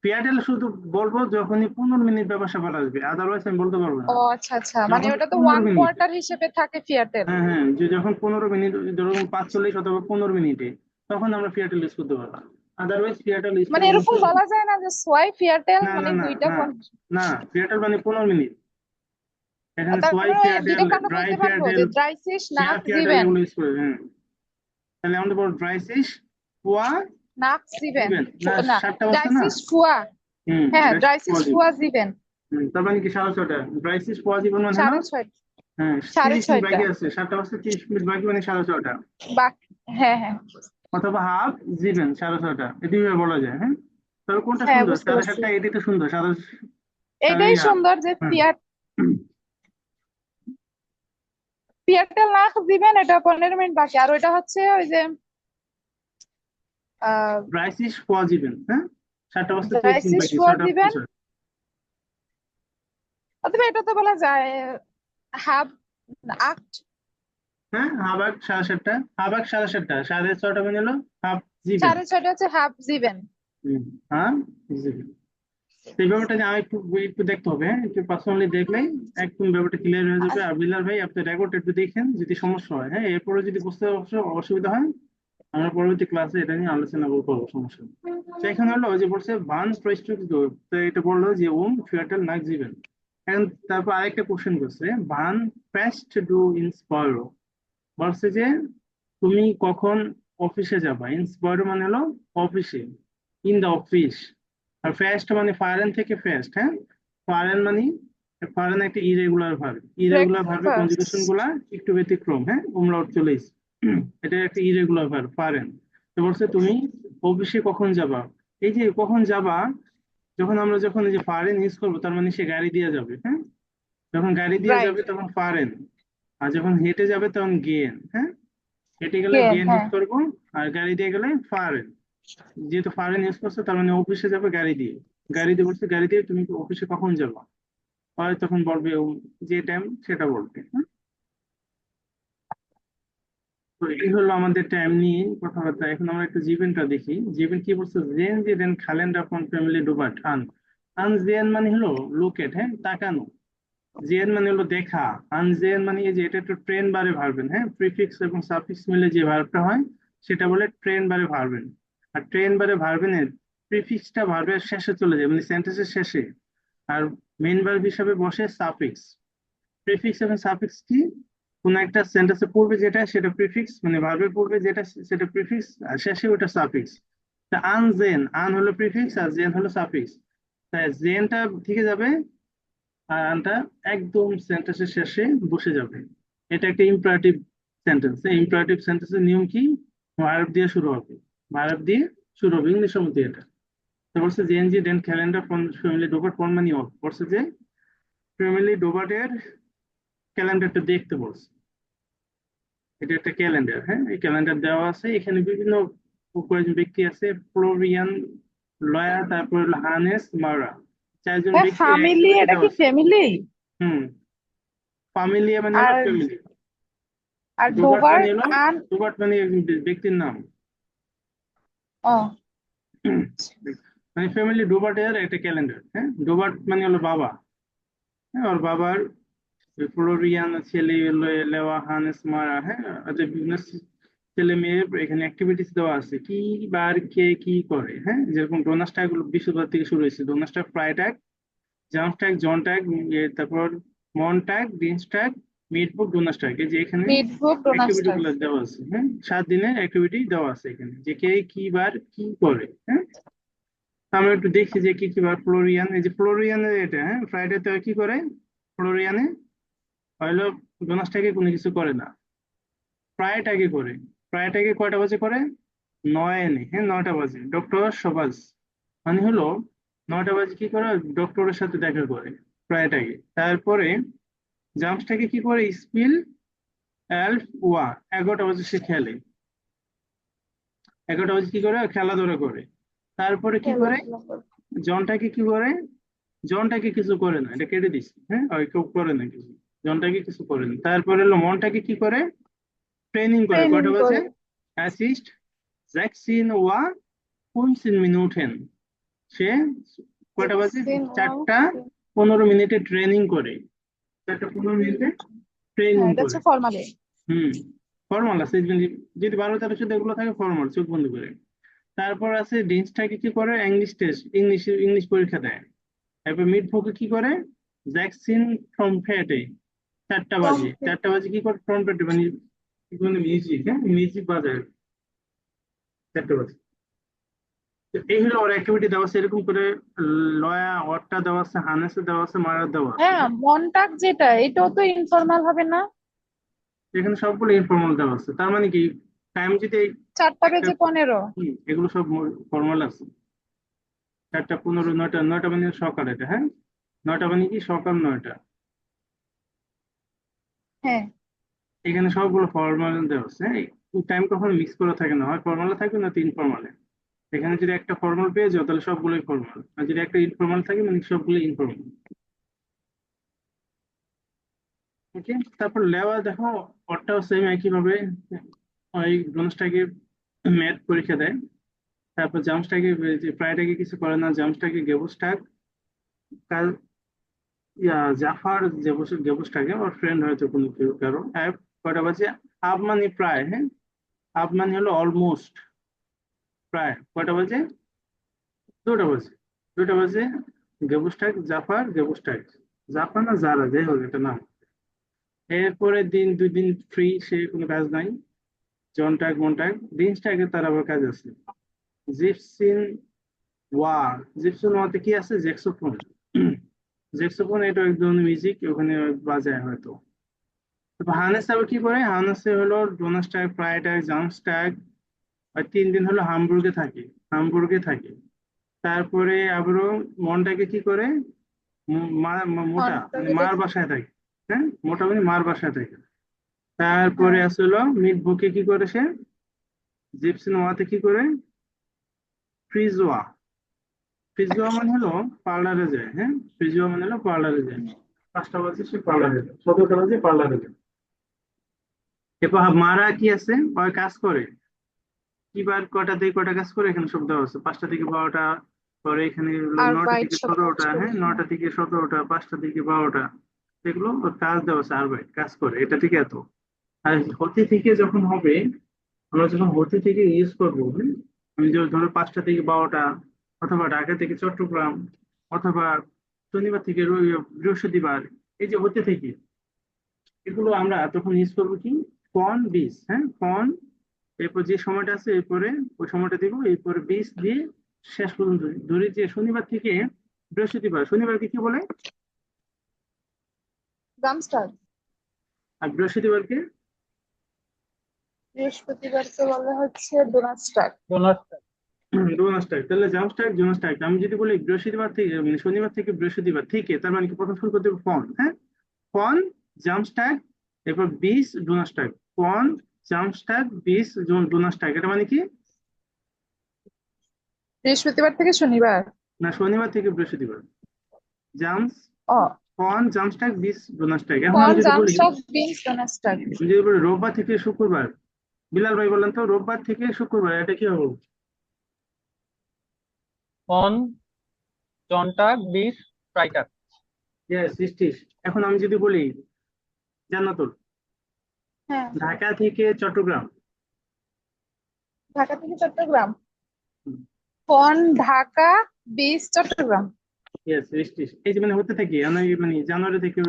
Speaker 1: সিয়াটেল শুধু বলবো যখনই 15 মিনিট ব্যবসা করা আসবে, আদারওয়াইজ আমি বলতে পারবো না।
Speaker 2: ও আচ্ছা আচ্ছা, মানে
Speaker 1: যখন
Speaker 2: ওটা তো
Speaker 1: 15 মিনিট,
Speaker 2: 1/4 হিসেবে থাকে ফিয়াটেল।
Speaker 1: হ্যাঁ হ্যাঁ, যে যখন 15 মিনিট, ধরুন 45 অথবা 15 মিনিটে, তখন আমরা ফিয়াটেল ইউজ করতে পারবো। আদারওয়াইজ ফিয়াটেল ইউজ
Speaker 2: মানে
Speaker 1: করা
Speaker 2: এরকম
Speaker 1: অনুচিত।
Speaker 2: বলা যায় না যে সোয়াই ফিয়াটেল
Speaker 1: না
Speaker 2: মানে
Speaker 1: না না
Speaker 2: দুইটা
Speaker 1: না
Speaker 2: কোন?
Speaker 1: না, ফিয়াটেল মানে 15 মিনিট, এখানে
Speaker 2: তার
Speaker 1: সোয়াই
Speaker 2: মানে
Speaker 1: ফিয়াটেল,
Speaker 2: ডিরেক্ট আমরা
Speaker 1: ড্রাই
Speaker 2: বলতে পারবো
Speaker 1: ফিয়াটেল,
Speaker 2: যে ড্রাইসিস
Speaker 1: শিয়া
Speaker 2: নাক
Speaker 1: ফিয়াটেল
Speaker 2: জিবেন।
Speaker 1: এগুলো ইউজ করে, হ্যাঁ। তাহলে আমাদের বল ড্রাইসিস খোয়া
Speaker 2: নাক জিবেন
Speaker 1: দিবেন না,
Speaker 2: না,
Speaker 1: 7টা বাজছে না?
Speaker 2: ড্রাইসিস ফুয়া।
Speaker 1: হুম,
Speaker 2: হ্যাঁ,
Speaker 1: ড্রাইসিস
Speaker 2: ড্রাইসিস
Speaker 1: খোয়া
Speaker 2: ফুয়া জিবেন।
Speaker 1: তার মানে কি 6:30। ব্রাইসিস খোয়া জীবন মানে হলো,
Speaker 2: 6:30।
Speaker 1: হ্যাঁ, 30 মিনিট
Speaker 2: 6:30
Speaker 1: বাকি আছে, 7:30 বাকি মানে 6:30,
Speaker 2: বাকি। হ্যাঁ হ্যাঁ
Speaker 1: অথবা হাফ জিবেন 6:30, এটিভাবে বলা যায়, হ্যাঁ। তবে কোনটা
Speaker 2: হ্যাঁ,
Speaker 1: সুন্দর?
Speaker 2: বুঝতে
Speaker 1: সাড়ে
Speaker 2: পারছি।
Speaker 1: সাতটা এটি তো সুন্দর, সাড়ে
Speaker 2: এটাই
Speaker 1: হাফ।
Speaker 2: সুন্দর যে
Speaker 1: হ্যাঁ,
Speaker 2: ফিয়াটেল নাক জিবেন, এটা 15 মিনিট বাকি। আর ওইটা হচ্ছে ওই যে আহ
Speaker 1: ব্রাইসিস খোয়া জীবন, হ্যাঁ, 7:30
Speaker 2: ড্রাইসিস
Speaker 1: বাকি,
Speaker 2: ফুয়া
Speaker 1: 6টা
Speaker 2: জিবেন, অথবা এটা তো বলা যায় হাফ আট।
Speaker 1: হ্যাঁ, হাবাক 7:30, হাবাক 7:30, 6:30 মানে হলো হাফ জিবেন।
Speaker 2: 6:30 হচ্ছে হাফ জিবেন।
Speaker 1: হুম, হ্যাঁ, জিবেন। এই ব্যাপারটা যে আমি একটু একটু দেখতে হবে, হ্যাঁ, একটু পার্সোনালি দেখলেই একদম ব্যাপারটা ক্লিয়ার হয়ে যাবে। আর বিলাল ভাই, আপনি রেকর্ড একটু দেখেন, যদি সমস্যা হয়, হ্যাঁ, এরপরে যদি বুঝতে অসুবিধা হয়, আমরা পরবর্তী ক্লাসে এটা নিয়ে আলোচনা করবো, সমস্যা নেই। তো এখানে হলো ওই যে বলছে বান প্রস্তুত, তো এটা বললো যে ফিয়াটেল নাক জিবেন। এখন তারপর আরেকটা কোশ্চেন করছে, বান পেস্ট ডু ইন্সপায়ারো, বলছে যে তুমি কখন অফিসে যাবা, ইন্সপায়ারো মানে হলো অফিসে, ইন দা অফিস। আর ফেস্ট মানে ফারেন থেকে ফেস্ট, হ্যাঁ, ফারেন মানে, ফারেন একটা ইরেগুলার ভার্ব, ইরেগুলার ভার্বের কনজুগেশন
Speaker 2: ব্রেকফাস্ট।
Speaker 1: গুলা একটু ব্যতিক্রম, হ্যাঁ, উমলাউট চলে এসেছে। এটা একটা ইরেগুলার ভার্ব ফারেন। তো বলছে তুমি অফিসে কখন যাবা, এই যে কখন যাবা, যখন এই যে ফারেন ইউজ করবো, তার মানে সে গাড়ি দিয়ে যাবে, হ্যাঁ, যখন গাড়ি দিয়ে
Speaker 2: রাইট।
Speaker 1: যাবে তখন ফারেন, আর যখন হেঁটে যাবে তখন গেন, হ্যাঁ, হেঁটে গেলে
Speaker 2: গেন,
Speaker 1: গেন ইউজ
Speaker 2: হ্যাঁ।
Speaker 1: করবো, আর গাড়ি দিয়ে গেলে ফারেন। যেহেতু ফারেন ইউজ করছে, তার মানে অফিসে যাবে গাড়ি দিয়ে, গাড়ি দিয়ে বলছে গাড়ি দিয়ে তুমি অফিসে কখন যাবা, হয় তখন বলবে যে টাইম সেটা বলবে, হ্যাঁ? তো এই হলো আমাদের টাইম নিয়ে কথাবার্তা। এখন আমরা একটু জীবনটা দেখি, জীবন কি বলছে, জেন যে দেন খালেন্ডার ফ্রম ফ্যামিলি ডুবাট আন, আন জেন মানে হলো লুকেট, হ্যাঁ, তাকানো, জেন মানে হলো দেখা, আনজেন মানে এই যে এটা একটু ট্রেন বারে ভার্বেন, হ্যাঁ, প্রিফিক্স এবং সাফিক্স মিলে যে ভার্বটা হয় সেটা বলে ট্রেন বারে ভার্বেন। আর ট্রেন বারে ভার্বেনের প্রিফিক্সটা ভার্বের শেষে চলে যায়, মানে সেন্টেন্সের শেষে। আর মেইন ভার্ব হিসাবে বসে সাফিক্স। প্রিফিক্স এবং সাফিক্স কি? কোন একটা সেন্টেন্সের পূর্বে যেটা সেটা প্রিফিক্স, মানে ভার্বের পূর্বে যেটা সেটা প্রিফিক্স, আর শেষে ওটা সাফিক্স। তা আনজেন, আন হলো প্রিফিক্স আর জেন হলো সাফিক্স। তাই জেনটা থেকে যাবে আর আনটা একদম সেন্টেন্সের শেষে বসে যাবে। এটা একটা ইম্পারেটিভ সেন্টেন্স। ইম্পারেটিভ সেন্টেন্সের নিয়ম কি? ভার্ব দিয়ে শুরু হবে, ভার্ব দিয়ে শুরু হবে, ইংলিশের মধ্যে এটা। তো বলছে জেএনজি দেন ক্যালেন্ডার ফ্রম ফ্যামিলি ডোবার ফোন মানি অফ, বলছে যে ফ্যামিলি ডোবারের ক্যালেন্ডারটা দেখতে বলছে। এটা একটা ক্যালেন্ডার, হ্যাঁ, এই ক্যালেন্ডার দেওয়া আছে এখানে বিভিন্ন কয়েকজন ব্যক্তি আছে, ফ্লোরিয়ান, লয়া, তারপর হলো হানেস, মারা, চারজন
Speaker 2: হ্যাঁ,
Speaker 1: ব্যক্তির
Speaker 2: ফ্যামিলি,
Speaker 1: অ্যাক্টিভিটি
Speaker 2: এটা
Speaker 1: দেওয়া
Speaker 2: কি
Speaker 1: আছে।
Speaker 2: ফ্যামিলি?
Speaker 1: হুম, ফ্যামিলিয়া মানে হলো
Speaker 2: আর
Speaker 1: ফ্যামিলি,
Speaker 2: আর
Speaker 1: ডোবার্ট
Speaker 2: ডোবার
Speaker 1: মানে হলো,
Speaker 2: আন।
Speaker 1: ডোবার্ট মানে ব্যক্তির নাম।
Speaker 2: ও,
Speaker 1: মানে ফ্যামিলি ডোবার্টের একটা ক্যালেন্ডার, হ্যাঁ, ডোবার্ট মানে হলো বাবা, হ্যাঁ, ওর বাবার ফ্লোরিয়ান ছেলে লেওয়া, হানেস, মারা, হ্যাঁ, অর্থাৎ বিভিন্ন ছেলে মেয়ের এখানে অ্যাক্টিভিটিস দেওয়া আছে, কি বার কে কি করে, হ্যাঁ, যেরকম ডোনাস ট্যাগ গুলো বৃহস্পতিবার থেকে শুরু হয়েছে, ডোনাস ট্যাগ, ফ্রাই ট্যাগ, জাম্প ট্যাগ, জন ট্যাগ, তারপর মন ট্যাগ, ডিন্স ট্যাগ, মিড বুক, ডোনাস ট্যাগ, এই যে এখানে
Speaker 2: মিডবুক
Speaker 1: অ্যাক্টিভিটি
Speaker 2: ডোনাস্টার।
Speaker 1: গুলো দেওয়া আছে, হ্যাঁ, 7 দিনের অ্যাক্টিভিটি দেওয়া আছে এখানে, যে কে কি বার কি করে, হ্যাঁ। তো আমরা একটু দেখি যে কি কি বার। ফ্লোরিয়ান, এই যে ফ্লোরিয়ানের এটা, হ্যাঁ, ফ্রাইডেতে কি করে ফ্লোরিয়ানে? হইলো ডোনাসটাকে কোনো কিছু করে না, প্রায়টাকে করে। প্রায়টাকে কয়টা বাজে করে? 9 এনে, হ্যাঁ, 9টা বাজে। ডক্টর সবাজ মানে হলো 9টা বাজে কি করে? ডক্টরের সাথে দেখা করে প্রায়টাকে। তারপরে জামসটাকে কি করে? স্পিল এলফ ওয়া, 11টা বাজে সে খেলে। 11টা বাজে কি করে? খেলাধুলা করে। তারপরে কি করে?
Speaker 2: খেলাধুলা করে।
Speaker 1: জনটাকে কি করে? জনটাকে কিছু করে না, এটা কেটে দিছি, হ্যাঁ, ওই কেউ করে না কিছু, জনটাকে কিছু করে না। তারপরে হলো মনটাকে কি করে? ট্রেনিং করে।
Speaker 2: ট্রেনিং
Speaker 1: কয়টা বাজে?
Speaker 2: করে।
Speaker 1: অ্যাসিস্ট 16 Uhr 15 Minuten, সে কয়টা বাজে? 4টা 15 মিনিটে ট্রেনিং করে। 4টা 15 মিনিটে ট্রেনিং
Speaker 2: হ্যাঁ, এটা
Speaker 1: করে।
Speaker 2: হচ্ছে ফর্মালি।
Speaker 1: হুম, ফর্মাল আছে, যদি যদি 12 13 এগুলো থাকে ফর্মাল, চোখ বন্ধ করে। তারপর আছে ডিন্সটাকে কি করে? ইংলিশ টেস্ট, ইংলিশ ইংলিশ পরীক্ষা দেয়। তারপর মিড ভোকে কি করে? জ্যাকসিন ট্রম্পেটে, 4টা বাজে। 4টা বাজে কি করে? ট্রম্পেটে মানে কি মানে মিউজিক, হ্যাঁ, মিউজিক বাজায় 4টা বাজে। তো এই হলো ওর অ্যাক্টিভিটি দেওয়া আছে, এরকম করে লয়া অরটা দেওয়া আছে, হানেসে দেওয়া আছে, মারা দেওয়া আছে,
Speaker 2: হ্যাঁ,
Speaker 1: হ্যাঁ।
Speaker 2: মনটাক যেটা, এটাও তো ইনফর্মাল হবে না?
Speaker 1: এখানে সবগুলো ইনফর্মাল দেওয়া আছে, তার মানে কি টাইম যদি
Speaker 2: 4টা বেজে 15।
Speaker 1: এগুলো সব ফর্মাল আছে। 4টা 15, 9টা, 9টা মানে সকাল, এটা, হ্যাঁ, 9টা মানে কি সকাল 9টা।
Speaker 2: হ্যাঁ।
Speaker 1: এখানে সবগুলো ফর্মাল দেওয়া আছে, হ্যাঁ। টাইম কখনো মিক্স করা থাকে না, হয় ফর্মালে থাকবে না তো ইনফর্মালে। এখানে যদি একটা ফর্মাল পেয়ে যাও তাহলে সবগুলোই ফর্মাল, আর যদি একটা ইনফর্মাল থাকে মানে সবগুলো ইনফর্মাল। ওকে, তারপর লেওয়া দেখো, ওরটাও সেম একই ভাবে ওই ব্রোঞ্জটাকে ম্যাথ পরীক্ষা দেয়। তারপর জাম্পসটাকে, যে প্রায়টাকে কিছু করে না, জাম্পসটাকে গেবুসটাক কাল, জাফার গেবুসটাকে ওর ফ্রেন্ড হয়তো কোনো কেউ কারো অ্যাপ। কয়টা বাজে? আপ মানে প্রায়, হ্যাঁ, আপ মানে হলো অলমোস্ট, প্রায়। কয়টা বাজে? 2টা বাজে। 2টা বাজে গেবুসটাক জাফার গেবুসটাক, জাফা না জারা, যাই হোক এটা নাম। এরপরে 2 দিন ফ্রি, সে কোনো কাজ নাই। জনটাক মনটাক দিনসটাকে তার আবার কাজ আছে। জিপসিন ওয়া, জিপসিন ওয়াতে কি আছে? জ্যাক্সোফোন। জ্যাক্সোফোন এটা এক ধরনের মিউজিক, ওখানে বাজায় হয়তো। তারপর হানেস আবার কি করে? হানেসে হলো ডোনাস ট্যাগ, ফ্রাই ট্যাগ, জাম্পস ট্যাগ। আর 3 দিন হলো হামবুর্গে থাকে, হামবুর্গে থাকে। তারপরে আবারও মনটাকে কি করে? মোটা মানে
Speaker 2: মনটাকে
Speaker 1: মার
Speaker 2: দেখি।
Speaker 1: বাসায় থাকে, হ্যাঁ, মোটা মানে মার বাসায় থাকে। তারপরে
Speaker 2: হ্যাঁ।
Speaker 1: আসলো মিড বুকে কি করে সে? জিপসিন ওয়াতে কি করে? ফ্রিজোয়া। ফ্রিজোয়া মানে হলো পার্লারে যায়, হ্যাঁ, ফ্রিজোয়া মানে হলো পার্লারে যায়। 5টা বাজে সে পার্লারে যায়, 17টা বাজে পার্লারে যায়। এরপর মারা কি আছে? ওই কাজ করে। কি বার কয়টা থেকে কয়টা কাজ করে এখানে সব দেওয়া আছে, 5টা থেকে 12টা। পরে এখানে হলো
Speaker 2: আর
Speaker 1: 9টা
Speaker 2: বাইট
Speaker 1: থেকে
Speaker 2: সব কাজ
Speaker 1: 17টা,
Speaker 2: করে।
Speaker 1: হ্যাঁ, 9টা থেকে 17টা, 5টা থেকে 12টা। এগুলো কাজ দেওয়া আছে আরবাইট, কাজ করে, এটা থেকে এত। আর হতে থেকে যখন হবে, আমরা যখন হতে থেকে ইউজ করবো, আমি যে ধরো 5টা থেকে 12টা, অথবা ঢাকা থেকে চট্টগ্রাম, অথবা শনিবার থেকে বৃহস্পতিবার, এই যে হতে থেকে, এগুলো আমরা তখন ইউজ করবো কি, ফন বিস, হ্যাঁ ফন, এরপর যে সময়টা আছে এরপরে ওই সময়টা দিব, এরপরে বিস দিয়ে শেষ পর্যন্ত ধরি যে শনিবার থেকে বৃহস্পতিবার, শনিবারকে কি বলে,
Speaker 2: জামস্টার।
Speaker 1: আর বৃহস্পতিবারকে
Speaker 2: বৃহস্পতিবারকে বলা হচ্ছে ডোনাস্টার।
Speaker 3: ডোনাস্টার।
Speaker 1: ডোনাস্টার। তাহলে জামস্টার জোনাস্টার, আমি যদি বলি বৃহস্পতিবার থেকে, মানে শনিবার থেকে বৃহস্পতিবার থেকে, তার মানে কি প্রথম শুরু করতে হবে ফন, হ্যাঁ ফন জামস্টার, এরপর বিস ডোনাস্টার, ফন জামস্টার বিস ডোনাস্টার, এটা মানে কি,
Speaker 2: বৃহস্পতিবার থেকে শনিবার।
Speaker 1: না শনিবার থেকে বৃহস্পতিবার, জামস
Speaker 2: ও,
Speaker 1: ফন জামস্টার বিস ডোনাস্টার। এখন
Speaker 2: ফন
Speaker 1: আমি যদি বলি,
Speaker 2: জামস্টার বিনস ডোনাস্টার।
Speaker 1: আমি যদি বলি রোববার থেকে শুক্রবার, বিলাল ভাই বলেন তো, রোববার থেকে শুক্রবার এটা কি হবে?
Speaker 3: ফন জনটাগ বিস ফ্রাইটাগ।
Speaker 1: ইয়েস, সৃষ্টিস। এখন আমি যদি বলি জান্নাতুল,
Speaker 2: হ্যাঁ,
Speaker 1: ঢাকা থেকে চট্টগ্রাম,
Speaker 2: ঢাকা থেকে চট্টগ্রাম। ফন ঢাকা বিস চট্টগ্রাম।
Speaker 1: ইয়েস সৃষ্টিস। এই যে মানে হতে থাকি আমি, মানে জানুয়ারি থেকে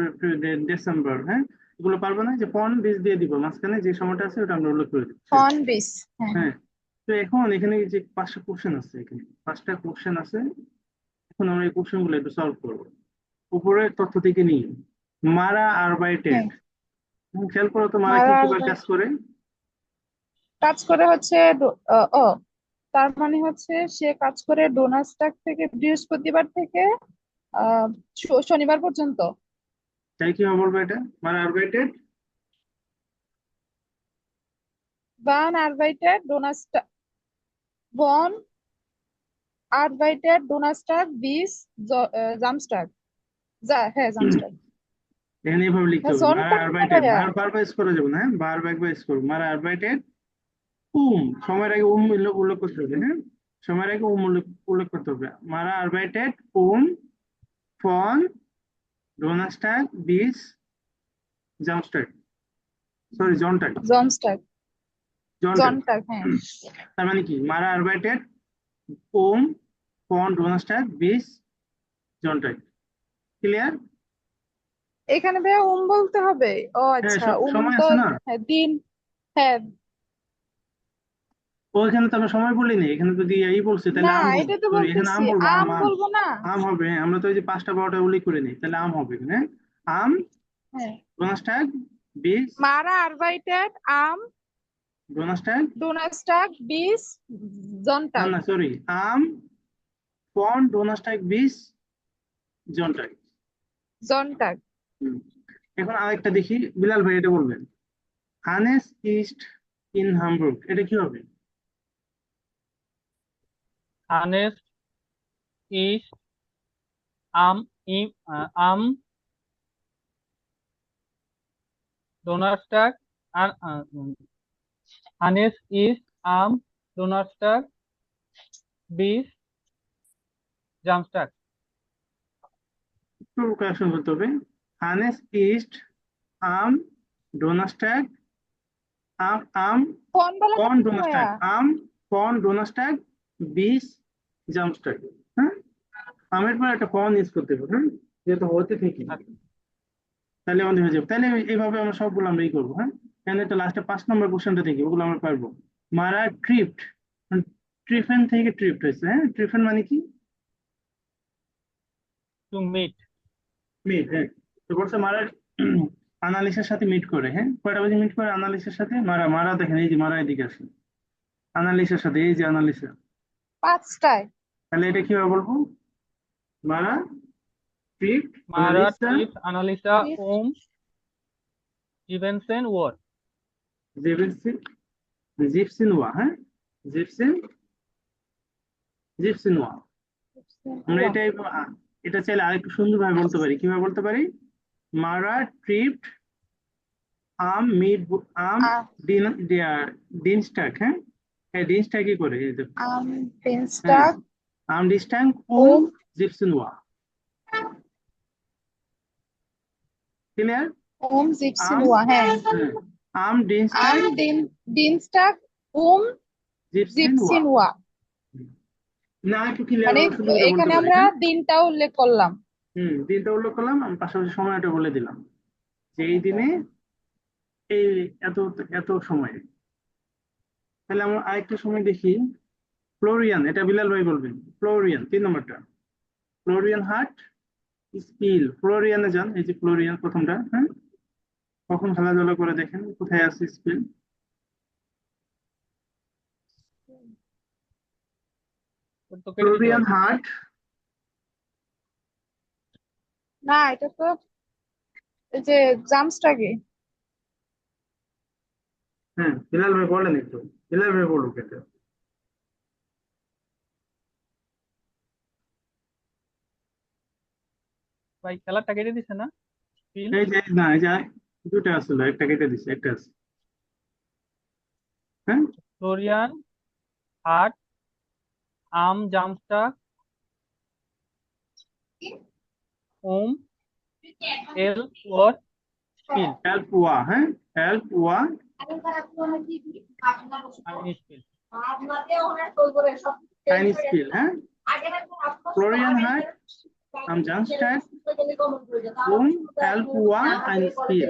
Speaker 1: ডিসেম্বর, হ্যাঁ এগুলো পারবো না, যে পন বীজ দিয়ে দিব, মাঝখানে যে সময়টা আছে ওটা আমরা উল্লেখ করে দিচ্ছি।
Speaker 2: ফন বিস, হ্যাঁ।
Speaker 1: হ্যাঁ, তো এখন এখানে যে 5টা কোশ্চেন আছে, এখানে 5টা কোশ্চেন আছে, এখন আমরা এই কোশ্চেন গুলো একটু সলভ করবো উপরের তথ্য থেকে নিয়ে। মারা আরবাইটেড,
Speaker 2: হ্যাঁ,
Speaker 1: খেয়াল করো তো, মারা কি
Speaker 2: মারা
Speaker 1: কিভাবে কাজ করে।
Speaker 2: কাজ করে হচ্ছে ও, তার মানে হচ্ছে সে কাজ করে ডোনাস্টার থেকে বৃহস্পতিবার থেকে শনিবার পর্যন্ত।
Speaker 1: তাই কিভাবে বলবো এটা, মারা আরবাইটেড,
Speaker 2: বান আরবাইটেড ডোনাস্টার, বন আরবাইটেড ডোনাস্টার বিস জামস্টার। হ্যাঁ, জামস্টার।
Speaker 1: এখানে এভাবে লিখতে
Speaker 2: হ্যাঁ,
Speaker 1: হবে, মারা
Speaker 2: জনটা না
Speaker 1: আরবাইটেড,
Speaker 2: ভাইয়া।
Speaker 1: বারবার ইউজ করা যাবে না, হ্যাঁ বারবার ইউজ করবো, মারা আরবাইটেড সময়ের আগে উল্লেখ উল্লেখ করতে হবে, হ্যাঁ সময়ের আগে উল্লেখ উল্লেখ করতে হবে। মারা আরবাইটেড ফন ডোনাস্টাগ বিস জামস্টাগ, সরি জনটাগ,
Speaker 2: জনস্টার,
Speaker 1: জনটাগ।
Speaker 2: জনটার, হ্যাঁ।
Speaker 1: তার মানে কি, মারা আরবাইটেড ফন ডোনাস্টাগ বিস জনটাগ। ক্লিয়ার?
Speaker 2: এখানে ভাইয়া বলতে হবে। ও
Speaker 1: হ্যাঁ,
Speaker 2: আচ্ছা,
Speaker 1: সময়
Speaker 2: তো
Speaker 1: আছে না,
Speaker 2: হ্যাঁ, দিন। হ্যাঁ,
Speaker 1: ওইখানে তো আমরা সময় বলিনি, এখানে যদি এই বলছি তাহলে
Speaker 2: না,
Speaker 1: আম বলবো,
Speaker 2: এটা তো
Speaker 1: সরি এখানে
Speaker 2: বলতেছি,
Speaker 1: আম বলবো, আম
Speaker 2: আম
Speaker 1: আম
Speaker 2: বলবো না।
Speaker 1: আম হবে, হ্যাঁ, আমরা তো ওই যে 5টা 12টা উল্লেখ করে নিই, তাহলে আম হবে, হ্যাঁ আম
Speaker 2: হ্যাঁ,
Speaker 1: ডোনাস্টাগ বিস,
Speaker 2: মারা আরবাইটেড আম
Speaker 1: ডোনাস্টাগ,
Speaker 2: ডোনাস্টার বিস
Speaker 1: না
Speaker 2: জনটার।
Speaker 1: না সরি, আম ফন ডোনাস্টাগ বিস জনটাগ।
Speaker 2: জনটার।
Speaker 1: এখন আরেকটা দেখি, বিলাল ভাই এটা বলবেন, হানেস ইস্ট ইন হামবুর্গ, এটা কি হবে?
Speaker 3: হানেস ইস আম ইম আম ডোনাস্টার হানেস ইস আম ডোনাস্টার বিস জামস্টার।
Speaker 1: একটু কারেকশন করতে হবে, হানেস ইস্ট আম ডোনাস্টাগ, আম আম
Speaker 2: ফোন বলা
Speaker 1: ফন
Speaker 2: যাবে না
Speaker 1: ডোনাস্টাগ,
Speaker 2: ভাইয়া।
Speaker 1: আম ফন ডোনাস্টাগ বিস জামস্টাগ, হ্যাঁ আমের পর একটা ফন ইউজ করতে হবে, হ্যাঁ যেহেতু হতে থেকে, তাহলে আমাদের হয়ে যাবে। তাহলে এইভাবে আমরা সবগুলো আমরা ই করবো, হ্যাঁ কেন, এটা লাস্টে 5 নম্বর কোশ্চেনটা দেখি, ওগুলো আমরা পারবো। মারা ট্রিপ্ট, ট্রিফেন থেকে ট্রিপ্ট হয়েছে, হ্যাঁ ট্রিফেন মানে কি,
Speaker 3: টু মিট।
Speaker 1: মিট, হ্যাঁ তো বলছে মারা আনালিসের সাথে মিট করে, হ্যাঁ কয়টা বাজে মিট করে আনালিসের সাথে, মারা মারা দেখেন এই যে মারা এদিকে আসে, আনালিসের সাথে, এই যে আনালিসা,
Speaker 2: 5টায়।
Speaker 1: তাহলে এটা কিভাবে বলবো, মারা ট্রিপ্ট
Speaker 3: মারা
Speaker 1: আনালিসা
Speaker 3: ট্রিপস আনালিসা জিভেনসেন ওয়ার।
Speaker 1: জেভিনসিন জিপসিনওয়া, হ্যাঁ জিপসিন জিপসিনওয়া। আমরা এটাই, এটা চাইলে আরেকটু সুন্দরভাবে বলতে পারি, কিভাবে বলতে পারি, মারা ট্রিপ্ট আম মিট আম ডিন ডিনস্টাক, হ্যাঁ এই ডিনস্টাক কি করে, এই দেখো,
Speaker 2: আম
Speaker 1: হ্যাঁ
Speaker 2: পেনস্টাক
Speaker 1: আম ডিস্টাং
Speaker 2: ও
Speaker 1: জিপসিনওয়া। ক্লিয়ার?
Speaker 2: ওম জিপসিন
Speaker 1: আম,
Speaker 2: ওয়া, হ্যাঁ।
Speaker 1: হ্যাঁ, আম ডিনস্টাগ
Speaker 2: আম দিনস্টাক ওম
Speaker 1: জিপসিন ওয়া।
Speaker 2: জিপসিন ওয়া।
Speaker 1: না একটু ক্লিয়ার
Speaker 2: মানে
Speaker 1: ভাবে সুন্দর করে বলতে
Speaker 2: এখানে
Speaker 1: পারি,
Speaker 2: আমরা
Speaker 1: হ্যাঁ।
Speaker 2: দিনটা উল্লেখ করলাম।
Speaker 1: দিনটা উল্লেখ করলাম, আমি পাশাপাশি সময়টা বলে দিলাম যে এই দিনে এই এত এত সময়। তাহলে আমরা আরেকটা সময় দেখি। ফ্লোরিয়ান, এটা বিলাল ভাই বলবেন। ফ্লোরিয়ান 3 নম্বরটা, ফ্লোরিয়ান হার্ট স্পিল। ফ্লোরিয়ানে যান, এই যে ফ্লোরিয়ান প্রথমটা, হ্যাঁ। কখন খেলাধুলা করে দেখেন কোথায় আছে স্পিল।
Speaker 3: ওটা তো কেটে দিতে
Speaker 1: ফ্লোরিয়ান
Speaker 3: পারবে।
Speaker 1: হার্ট,
Speaker 2: না, এটা তো এই যে জামস্টাকে।
Speaker 1: হ্যাঁ বিলাল ভাই বলেন একটু, বিলাল ভাই বলুক এটা।
Speaker 3: ভাই খেলাটা কেটে দিছে না? ফিল
Speaker 1: এই যে না, এই যে দুটা আসলে, একটা কেটে দিচ্ছে, একটা আছে, হ্যাঁ।
Speaker 3: ফ্লোরিয়ান হার্ট আম জামস্টাক ওম এল ওর স্পিল
Speaker 1: হেল্প ওয়া, হ্যাঁ, হেল্প ওয়া
Speaker 3: আইনি স্পিল।
Speaker 1: টাইনি স্পিল, হ্যাঁ। ফ্লোরিয়ান হার্ট আম জানস্টার উম হেল্প ওয়া টাইনি স্পিল।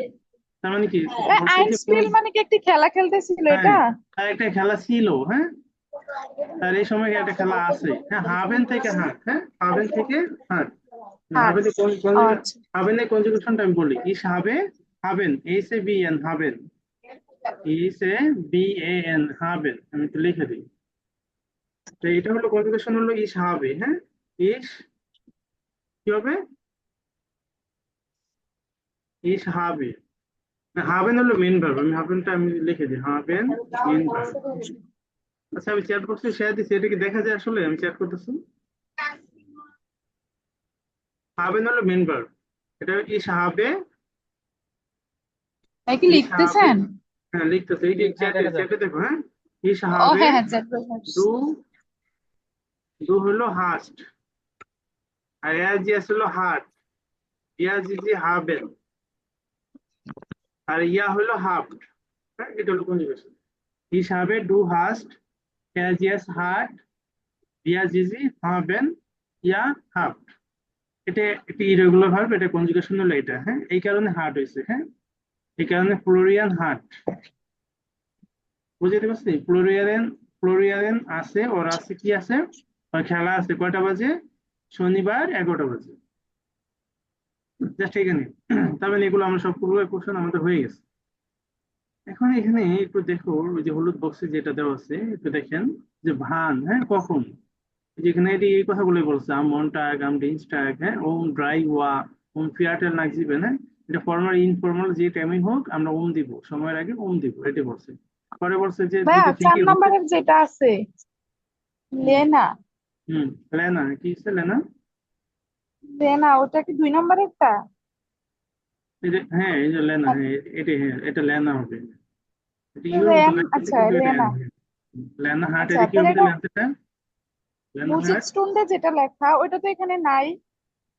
Speaker 1: তার মানে কি বলছে যে
Speaker 2: আইনস্পিল মানে কি একটি খেলা খেলতেছিল
Speaker 1: হ্যাঁ,
Speaker 2: এটা?
Speaker 1: তার একটা খেলা ছিল, হ্যাঁ। তার এই সময় একটা খেলা আছে, হ্যাঁ। হাবেন থেকে হাট, হ্যাঁ, হাবেন থেকে হাট।
Speaker 2: হাট।
Speaker 1: হাবেনের
Speaker 2: আচ্ছা।
Speaker 1: হাবেনের কনজুগেশনটা আমি বলি। ইস হবে, হাবেন, এইস এ বি এন, হাবেন, ইস এ বি এ এন, হাবেন। আমি একটু লিখে দিই। তো এটা হলো কনজুগেশন, হলো ইস হবে, হ্যাঁ। ইস কি হবে? ইস হবে। হাবেন হলো মেন ভার্ব, আমি হাবেনটা আমি লিখে দিই, হাবেন মেন ভার্ব। আচ্ছা আমি চ্যাট বক্সে শেয়ার দিচ্ছি, এটা কি দেখা যায় আসলে আমি চ্যাট করতেছি? হাবেন হলো মেন ভার্ব, এটা ইস হবে,
Speaker 2: তাই কি
Speaker 1: ইস হবে।
Speaker 2: লিখতেছেন?
Speaker 1: হ্যাঁ লিখতেছে, এই যে
Speaker 3: হ্যাঁ
Speaker 1: চ্যাটে
Speaker 3: দেখা যায়।
Speaker 1: চ্যাটে দেখো, হ্যাঁ। ইস
Speaker 2: ও
Speaker 1: হবে,
Speaker 2: হ্যাঁ হ্যাঁ, জ্যাকবস।
Speaker 1: ডু, ডু হলো হাস্ট, আর ইয়াজিয়াস হলো হার্ট, ইয়াজিজি হাবেন, আর ইয়া হলো হাফট, হ্যাঁ। এটা হলো কনজুগেশন। ইস হবে, ডু হাস্ট, ইয়াজিয়াস হার্ট, ইয়াজিজি হাবেন, ইয়া হাফট। এটা একটি ইরেগুলার ভার্ব, এটা কনজুগেশন হলো এটা, হ্যাঁ। এই কারণে হার্ট হয়েছে, হ্যাঁ। এই কারণে ফ্লোরিয়ান হার্ট। বুঝতে পারছি? ফ্লোরিয়ান, ফ্লোরিয়ান আছে, ওর আছে কি আছে, ওর খেলা আছে কয়টা বাজে? শনিবার 11টা বাজে, জাস্ট এখানে। তার মানে এগুলো আমরা সবগুলো কোশ্চেন আমাদের হয়ে গেছে। এখন এখানে একটু দেখো, ওই যে হলুদ বক্সে যেটা দেওয়া আছে একটু দেখেন, যে ভান, হ্যাঁ, কখন। যেখানে এটি এই কথাগুলো বলছে, আম মনটাগ, আম ডিনস্টাগ, হ্যাঁ, ওম ড্রাই ওয়া, ওম ফিয়াটেল নাগজিবেন, হ্যাঁ। এটা ফর্মাল ইনফর্মাল যে টাইমিং হোক আমরা ওম দিব, সময়ের আগে ওম দিব, এটা বলছে। পরে বলছে যে
Speaker 2: ভাইয়া,
Speaker 1: যদি
Speaker 2: 4
Speaker 1: থেকে হতে।
Speaker 2: নম্বরের যেটা আছে
Speaker 1: হুম,
Speaker 2: লেনা,
Speaker 1: হুম, লেনা কি হচ্ছে লেনা?
Speaker 2: লেনা ওটা কি 2 নম্বরেরটা?
Speaker 1: হ্যাঁ এই যে লেনা, হ্যাঁ এটা, হ্যাঁ এটা লেনা হবে। এটা ইউর মতো
Speaker 2: লেন,
Speaker 1: লাগতেছে
Speaker 2: আচ্ছা
Speaker 1: কিন্তু এটা
Speaker 2: লেনা।
Speaker 1: হ্যাঁ, লেনা হার্ট,
Speaker 2: আচ্ছা,
Speaker 1: এটা কি
Speaker 2: তাহলে
Speaker 1: হবে
Speaker 2: এটা
Speaker 1: তাহলে আনসারটা? লেনা
Speaker 2: মিউজিক
Speaker 1: হার্ট,
Speaker 2: স্টুডে যেটা লেখা ওইটা তো এখানে নাই।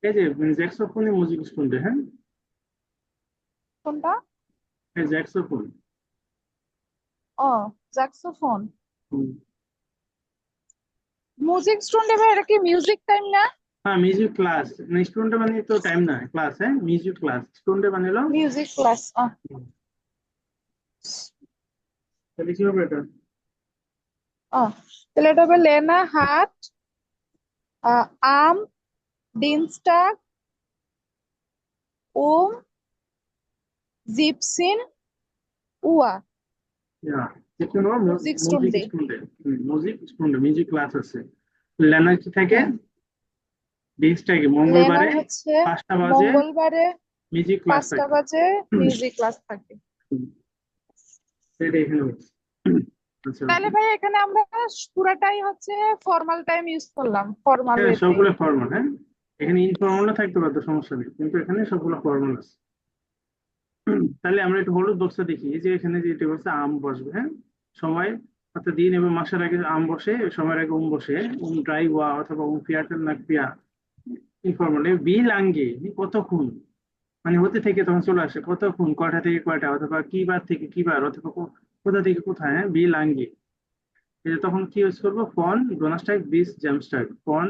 Speaker 1: এই যে জ্যাক্সোফোনে মিউজিক শুনতে, হ্যাঁ।
Speaker 2: কোনটা?
Speaker 1: এই জ্যাক্সোফোন।
Speaker 2: ও, স্যাক্সোফোন।
Speaker 1: হুম।
Speaker 2: মিউজিক স্টুডে ভাই, এটা কি মিউজিক টাইম না?
Speaker 1: হ্যাঁ মিউজিক ক্লাস, স্টুডেন্ট মানে তো টাইম না, ক্লাস, হ্যাঁ, মিউজিক ক্লাস, স্টুডেন্ট মানে হলো।
Speaker 2: Music class.
Speaker 1: হুম, তাহলে কি হবে এটা?
Speaker 2: ও, তাহলে এটা হবে লেনা হাট আম ডিনস্টাগ ওম জিপসিন উয়া
Speaker 1: যে কোনো
Speaker 2: মিউজিক
Speaker 1: মিউজিক
Speaker 2: স্টুডে।
Speaker 1: Student, music student, music class আছে। লেনা কি থাকে?
Speaker 2: হ্যাঁ,
Speaker 1: ডিস্ট্রাক্ট
Speaker 2: লেনার
Speaker 1: মঙ্গলবারে
Speaker 2: হচ্ছে
Speaker 1: 5টা বাজে
Speaker 2: মঙ্গলবারে
Speaker 1: মিউজিক ক্লাস
Speaker 2: 5টা
Speaker 1: থাকে।
Speaker 2: বাজে মিউজিক ক্লাস থাকে।
Speaker 1: হুম, সেটা এখানে হচ্ছে। আচ্ছা
Speaker 2: তাহলে
Speaker 1: ওকে।
Speaker 2: ভাই এখানে আমরা পুরাটাই হচ্ছে ফর্মাল টাইম ইউজ করলাম, ফর্মাল
Speaker 1: হ্যাঁ
Speaker 2: ওয়েতে।
Speaker 1: সবগুলো ফর্মাল, হ্যাঁ। এখানে ইনফর্মালও থাকতে পারতো, সমস্যা নেই, কিন্তু এখানে সবগুলো ফর্মাল আছে। তাহলে আমরা একটু হলুদ বক্সটা দেখি, এই যে এখানে যেটা বলছে আম বসবে, হ্যাঁ। সময় অর্থাৎ দিন এবং মাসের আগে আম বসে, সময়ের আগে বসে, ড্রাই ওয়া অথবা ফিয়াটেল না ক্রিয়া। ইনফর্মাল বি লাঙ্গে কতক্ষণ, মানে হতে থেকে তখন চলে আসে কতক্ষণ, কয়টা থেকে কয়টা, অথবা কি বার থেকে কি বার, অথবা কোথা থেকে কোথায়, হ্যাঁ বিলাঙ্গি। এই যে তখন কি ইউজ করবো, ফন ডোনাস্টাইক বিস জ্যামস্টাইক, ফন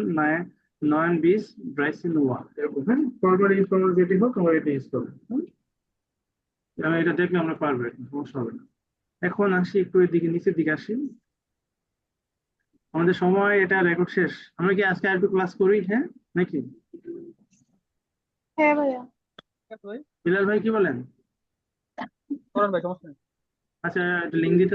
Speaker 1: নয়ন বিস ব্রাইসিনোয়া, এরকম। হ্যাঁ, ফরওয়ার্ড ইনফরমাল যেটি হোক তোমরা এটা ইউজ করবে। এটা দেখলে আমরা পারবো, এখন সমস্যা হবে না। এখন আসি একটু এদিকে, নিচের দিকে আসি। আমাদের সময় এটা রেকর্ড শেষ। আমরা কি আজকে আর একটু ক্লাস করি, হ্যাঁ নাকি?
Speaker 2: হ্যাঁ ভাইয়া।
Speaker 3: ঠিক আছে ভাই,
Speaker 1: বিলাল ভাই কি বলেন?
Speaker 3: করেন ভাই, সমস্যা নেই।
Speaker 1: আচ্ছা, লিঙ্ক দিতে